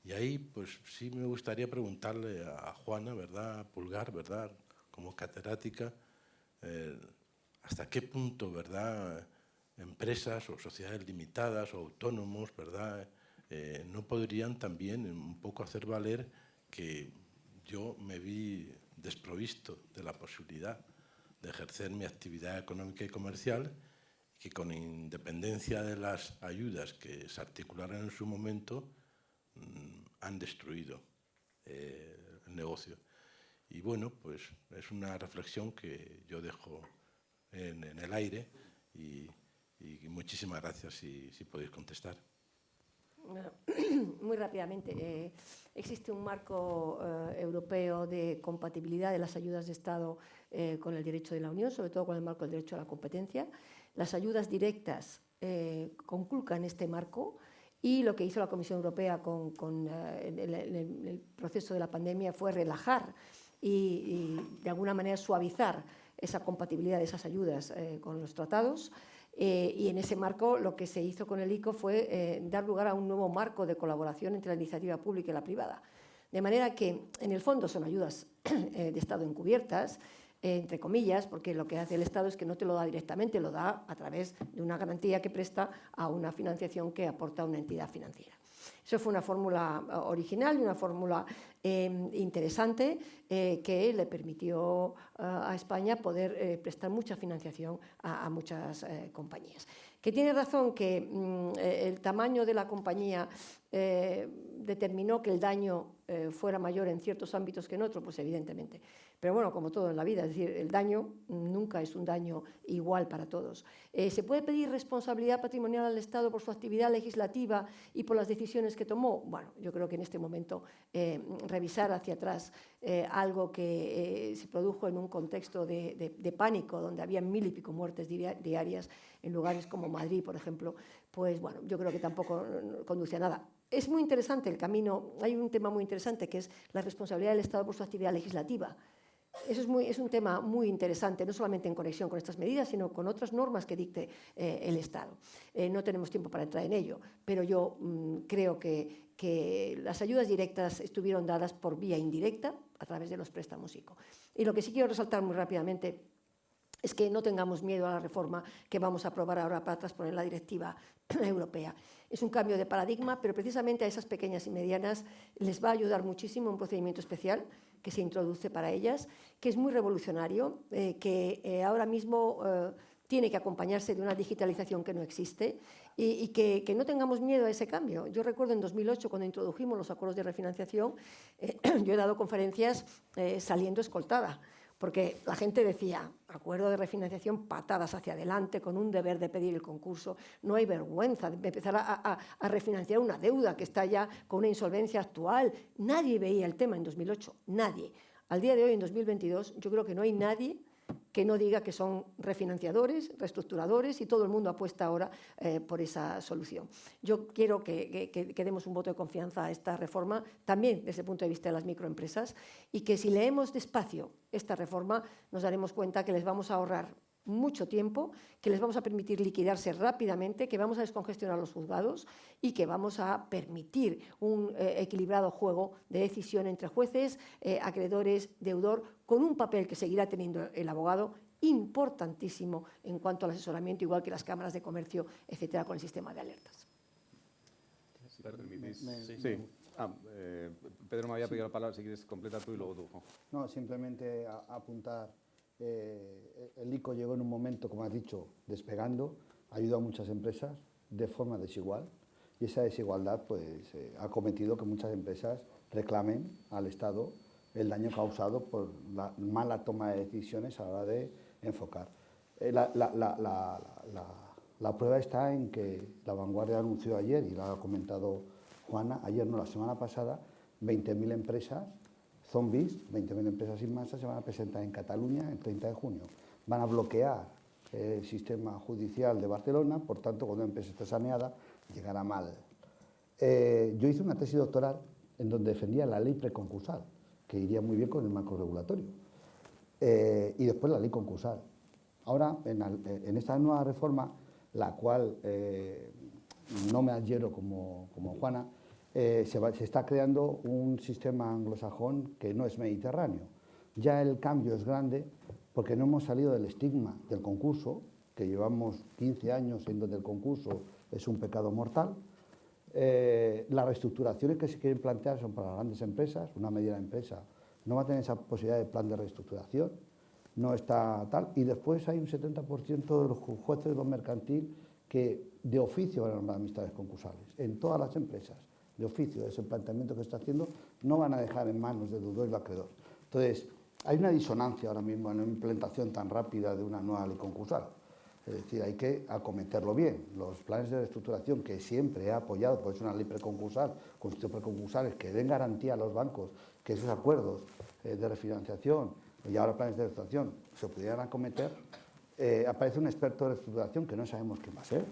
S8: Y ahí, pues sí me gustaría preguntarle a Juana, ¿verdad?, Pulgar, ¿verdad?, como catedrática, hasta qué punto, ¿verdad?, empresas o sociedades limitadas o autónomos, ¿verdad?, no podrían también un poco hacer valer que yo me vi desprovisto de la posibilidad de ejercer mi actividad económica y comercial, que con independencia de las ayudas que se articularon en su momento, han destruido el negocio. Y bueno, pues es una reflexión que yo dejo en el aire y muchísimas gracias si podéis contestar.
S4: Muy rápidamente, existe un marco europeo de compatibilidad de las ayudas de Estado con el derecho de la Unión, sobre todo con el marco del derecho a la competencia. Las ayudas directas conculcan este marco, y lo que hizo la Comisión Europea con el proceso de la pandemia fue relajar y de alguna manera suavizar esa compatibilidad de esas ayudas con los tratados. Y en ese marco lo que se hizo con el ICO fue dar lugar a un nuevo marco de colaboración entre la iniciativa pública y la privada. De manera que, en el fondo, son ayudas de Estado encubiertas, entre comillas, porque lo que hace el Estado es que no te lo da directamente, lo da a través de una garantía que presta a una financiación que aporta una entidad financiera. Eso fue una fórmula original y una fórmula interesante que le permitió a España poder prestar mucha financiación a muchas compañías. Que tiene razón que el tamaño de la compañía determinó que el daño fuera mayor en ciertos ámbitos que en otros, pues evidentemente. Pero bueno, como todo en la vida, es decir, el daño nunca es un daño igual para todos. ¿Se puede pedir responsabilidad patrimonial al Estado por su actividad legislativa y por las decisiones que tomó? Bueno, yo creo que en este momento revisar hacia atrás algo que se produjo en un contexto de pánico, donde había 1000 y pico muertes diarias en lugares como Madrid, por ejemplo, pues bueno, yo creo que tampoco conduce a nada. Es muy interesante el camino, hay un tema muy interesante que es la responsabilidad del Estado por su actividad legislativa. Eso es un tema muy interesante, no solamente en conexión con estas medidas, sino con otras normas que dicte el Estado. No tenemos tiempo para entrar en ello, pero yo creo que las ayudas directas estuvieron dadas por vía indirecta a través de los préstamos ICO. Y lo que sí quiero resaltar muy rápidamente es que no tengamos miedo a la reforma que vamos a aprobar ahora para transponer la directiva europea. Es un cambio de paradigma, pero precisamente a esas pequeñas y medianas les va a ayudar muchísimo un procedimiento especial que se introduce para ellas, que es muy revolucionario, que ahora mismo tiene que acompañarse de una digitalización que no existe y que no tengamos miedo a ese cambio. Yo recuerdo en 2008, cuando introdujimos los acuerdos de refinanciación, yo he dado conferencias saliendo escoltada, porque la gente decía, acuerdo de refinanciación, patadas hacia adelante, con un deber de pedir el concurso, no hay vergüenza de empezar a refinanciar una deuda que está ya con una insolvencia actual. Nadie veía el tema en 2008, nadie. Al día de hoy, en 2022, yo creo que no hay nadie que no diga que son refinanciadores, reestructuradores, y todo el mundo apuesta ahora por esa solución. Yo quiero que demos un voto de confianza a esta reforma, también desde el punto de vista de las microempresas, y que si leemos despacio esta reforma nos daremos cuenta que les vamos a ahorrar mucho tiempo, que les vamos a permitir liquidarse rápidamente, que vamos a descongestionar los juzgados y que vamos a permitir un equilibrado juego de decisión entre jueces, acreedores, deudor, con un papel que seguirá teniendo el abogado importantísimo en cuanto al asesoramiento, igual que las cámaras de comercio, etcétera, con el sistema de alertas.
S2: Si me permitís. Sí. Pedro me había pedido la palabra, si quieres completa tú y luego tú, Juanjo.
S3: No, simplemente apuntar. El ICO llegó en un momento, como has dicho, despegando, ayudó a muchas empresas de forma desigual, y esa desigualdad pues, ha cometido que muchas empresas reclamen al Estado el daño causado por la mala toma de decisiones a la hora de enfocar. La prueba está en que La Vanguardia anunció ayer, y lo ha comentado Juana, ayer no, la semana pasada, 20.000 empresas zombies, 20.000 empresas sin masa, se van a presentar en Cataluña el 30 de junio. Van a bloquear el sistema judicial de Barcelona, por tanto, cuando la empresa esté saneada, llegará mal. Yo hice una tesis doctoral en donde defendía la ley preconcursal, que iría muy bien con el marco regulatorio, y después la ley concursal. Ahora, en esta nueva reforma, la cual no me adhiero como Juana, se está creando un sistema anglosajón que no es mediterráneo. Ya el cambio es grande porque no hemos salido del estigma del concurso, que llevamos 15 años en donde el concurso es un pecado mortal. Las reestructuraciones que se quieren plantear son para las grandes empresas. Una mediana empresa no va a tener esa posibilidad de plan de reestructuración, no está tal. Y después hay un 70% de los jueces de lo mercantil que de oficio van a nombrar amistades concursales en todas las empresas. De oficio, ese planteamiento que está haciendo, no van a dejar en manos del deudor y del acreedor. Entonces, hay una disonancia ahora mismo en la implementación tan rápida de una nueva ley concursal. Es decir, hay que acometerlo bien. Los planes de reestructuración que siempre he apoyado, porque es una ley preconcursal, constitución preconcursales, que den garantía a los bancos que esos acuerdos de refinanciación y ahora planes de reestructuración se pudieran acometer, aparece un experto de reestructuración que no sabemos quién va a ser.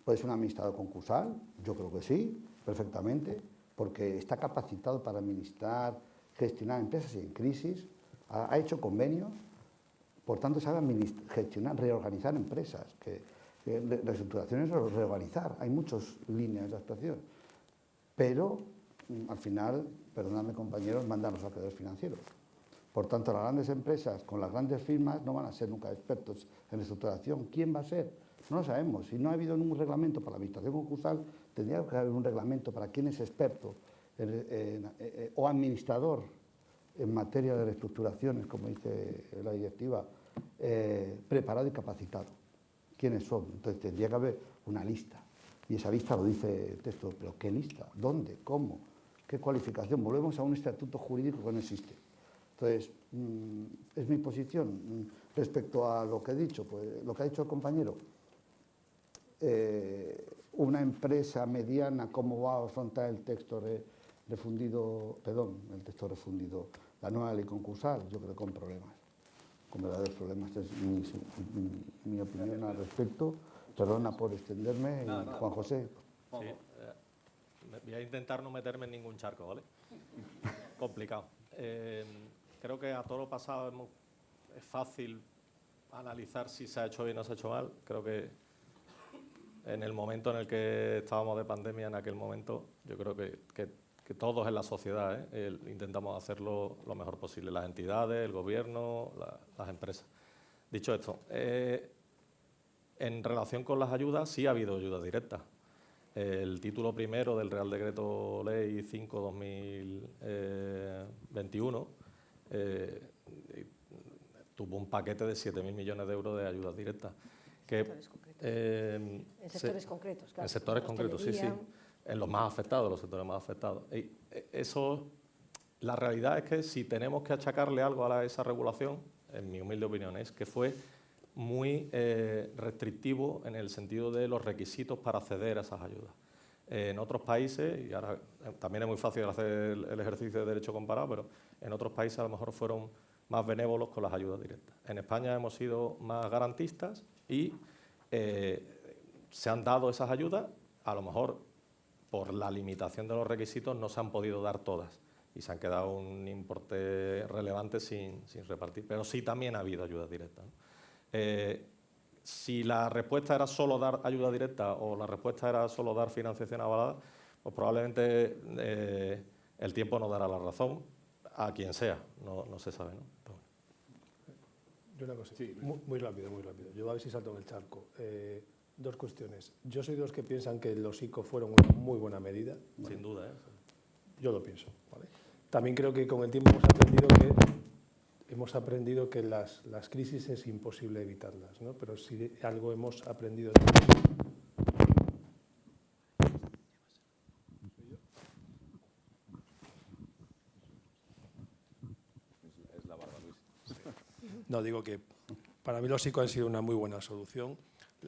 S3: ¿Puede ser un administrador concursal? Yo creo que sí, perfectamente, porque está capacitado para administrar, gestionar empresas en crisis, ha hecho convenios, por tanto sabe gestionar, reorganizar empresas, que reestructuración es reorganizar, hay muchas líneas de actuación, pero al final, perdonadme compañeros, mandan los acreedores financieros. Por tanto, las grandes empresas con las grandes firmas no van a ser nunca expertos en reestructuración. ¿Quién va a ser? No lo sabemos. Si no ha habido ningún reglamento para la administración concursal, tendría que haber un reglamento para quién es experto o administrador en materia de reestructuraciones, como dice la directiva, preparado y capacitado. ¿Quiénes son? Entonces tendría que haber una lista. Y esa lista lo dice el texto. ¿Pero qué lista? ¿Dónde? ¿Cómo? ¿Qué cualificación? Volvemos a un estatuto jurídico que no existe. Entonces, es mi posición respecto a lo que he dicho. Pues lo que ha dicho el compañero. Una empresa mediana, ¿cómo va a afrontar el texto refundido, la nueva ley concursal? Yo creo que con problemas, con verdaderos problemas. Esta es mi opinión al respecto. Perdona por extenderme, Juan José.
S6: Sí, voy a intentar no meterme en ningún charco, ¿vale? Complicado. Creo que a todo lo pasado es fácil analizar si se ha hecho bien o se ha hecho mal. Creo que en el momento en el que estábamos de pandemia, en aquel momento, yo creo que todos en la sociedad intentamos hacerlo lo mejor posible, las entidades, el gobierno, las empresas. Dicho esto, en relación con las ayudas, sí ha habido ayudas directas. El título primero del Real Decreto Ley 5/2021 tuvo un paquete de 7.000 millones de euros de ayudas directas.
S4: En sectores concretos, claro.
S6: En sectores concretos, sí. En los más afectados, los sectores más afectados. Y eso, la realidad es que si tenemos que achacarle algo a esa regulación, en mi humilde opinión, es que fue muy restrictivo en el sentido de los requisitos para acceder a esas ayudas. En otros países, y ahora también es muy fácil hacer el ejercicio de derecho comparado, pero en otros países a lo mejor fueron más benévolos con las ayudas directas. En España hemos sido más garantistas y se han dado esas ayudas, a lo mejor por la limitación de los requisitos no se han podido dar todas y se han quedado un importe relevante sin repartir, pero sí también ha habido ayudas directas, ¿no? Si la respuesta era solo dar ayuda directa o la respuesta era solo dar financiación avalada, pues probablemente el tiempo nos dará la razón a quien sea, no se sabe, ¿no? Pero
S5: yo una cosa, sí, muy rápido. Yo a ver si salto en el charco. Dos cuestiones. Yo soy de los que piensan que los ICO fueron una muy buena medida.
S6: Sin duda,
S5: Yo lo pienso, ¿vale? También creo que con el tiempo hemos aprendido que las crisis es imposible evitarlas, ¿no? Pero si algo hemos aprendido.
S2: Es la barba, Luis.
S5: No, digo que para mí los ICO han sido una muy buena solución.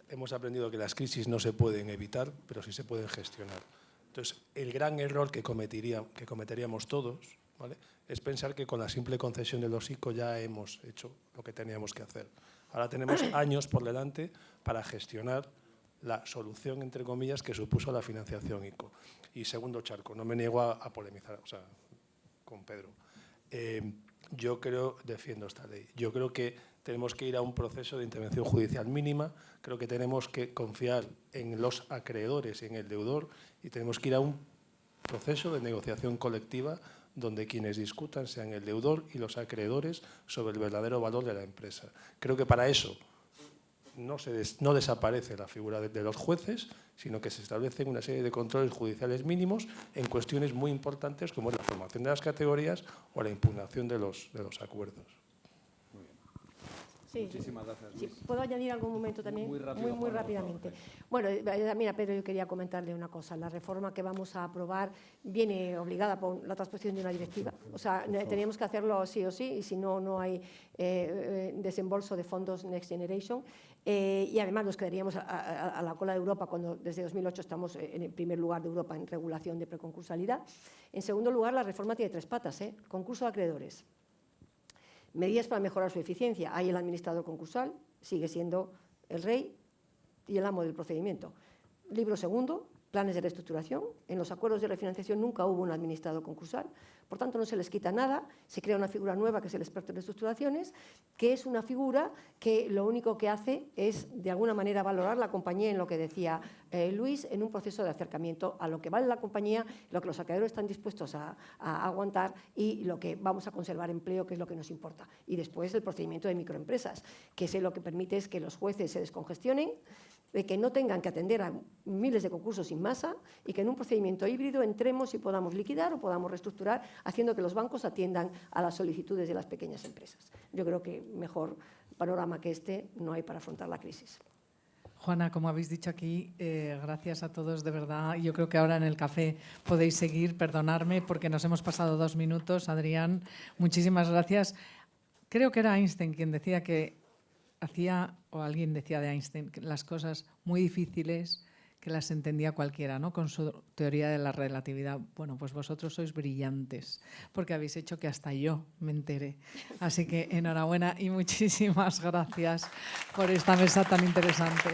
S5: Hemos aprendido que las crisis no se pueden evitar, pero sí se pueden gestionar. Entonces, el gran error que cometeríamos todos, ¿vale?, es pensar que con la simple concesión de los ICO ya hemos hecho lo que teníamos que hacer. Ahora tenemos años por delante para gestionar la solución, entre comillas, que supuso la financiación ICO. Y segundo charco, no me niego a polemizar, con Pedro. Yo defiendo esta ley. Yo creo que tenemos que ir a un proceso de intervención judicial mínima, creo que tenemos que confiar en los acreedores y en el deudor y tenemos que ir a un proceso de negociación colectiva donde quienes discutan sean el deudor y los acreedores sobre el verdadero valor de la empresa. Creo que para eso no desaparece la figura de los jueces, sino que se establecen una serie de controles judiciales mínimos en cuestiones muy importantes como es la formación de las categorías o la impugnación de los acuerdos.
S4: Sí.
S2: Muchísimas gracias, Luis.
S4: Sí, ¿puedo añadir algún momento también?
S2: Muy rápido,
S4: muy
S2: Juan,
S4: rápidamente. Bueno, mira, Pedro, yo quería comentarle una cosa. La reforma que vamos a aprobar viene obligada por la transposición de una directiva. O sea, teníamos que hacerlo sí o sí, y si no, no hay desembolso de fondos Next Generation. Y además nos quedaríamos a la cola de Europa cuando desde 2008 estamos en el primer lugar de Europa en regulación de preconcursalidad. En segundo lugar, la reforma tiene tres patas, concurso de acreedores. Medidas para mejorar su eficiencia. Hay el administrador concursal, sigue siendo el rey y el amo del procedimiento. Libro segundo, planes de reestructuración. En los acuerdos de refinanciación nunca hubo un administrador concursal, por tanto no se les quita nada, se crea una figura nueva que es el experto en reestructuraciones, que es una figura que lo único que hace es de alguna manera valorar la compañía en lo que decía Luis, en un proceso de acercamiento a lo que vale la compañía, lo que los acreedores están dispuestos a aguantar y lo que vamos a conservar empleo, que es lo que nos importa. Y después el procedimiento de microempresas, que es lo que permite es que los jueces se descongestionen, de que no tengan que atender a miles de concursos sin masa y que en un procedimiento híbrido entremos y podamos liquidar o podamos reestructurar, haciendo que los bancos atiendan a las solicitudes de las pequeñas empresas. Yo creo que mejor panorama que este no hay para afrontar la crisis.
S1: Juana, como habéis dicho aquí, gracias a todos, de verdad. Yo creo que ahora en el café podéis seguir, perdonarme porque nos hemos pasado 2 minutos. Adrián, muchísimas gracias. Creo que era Einstein quien decía que o alguien decía de Einstein, que las cosas muy difíciles que las entendía cualquiera, ¿no? Con su teoría de la relatividad. Bueno, pues vosotros sois brillantes, porque habéis hecho que hasta yo me entere. Así que enhorabuena y muchísimas gracias por esta mesa tan interesante.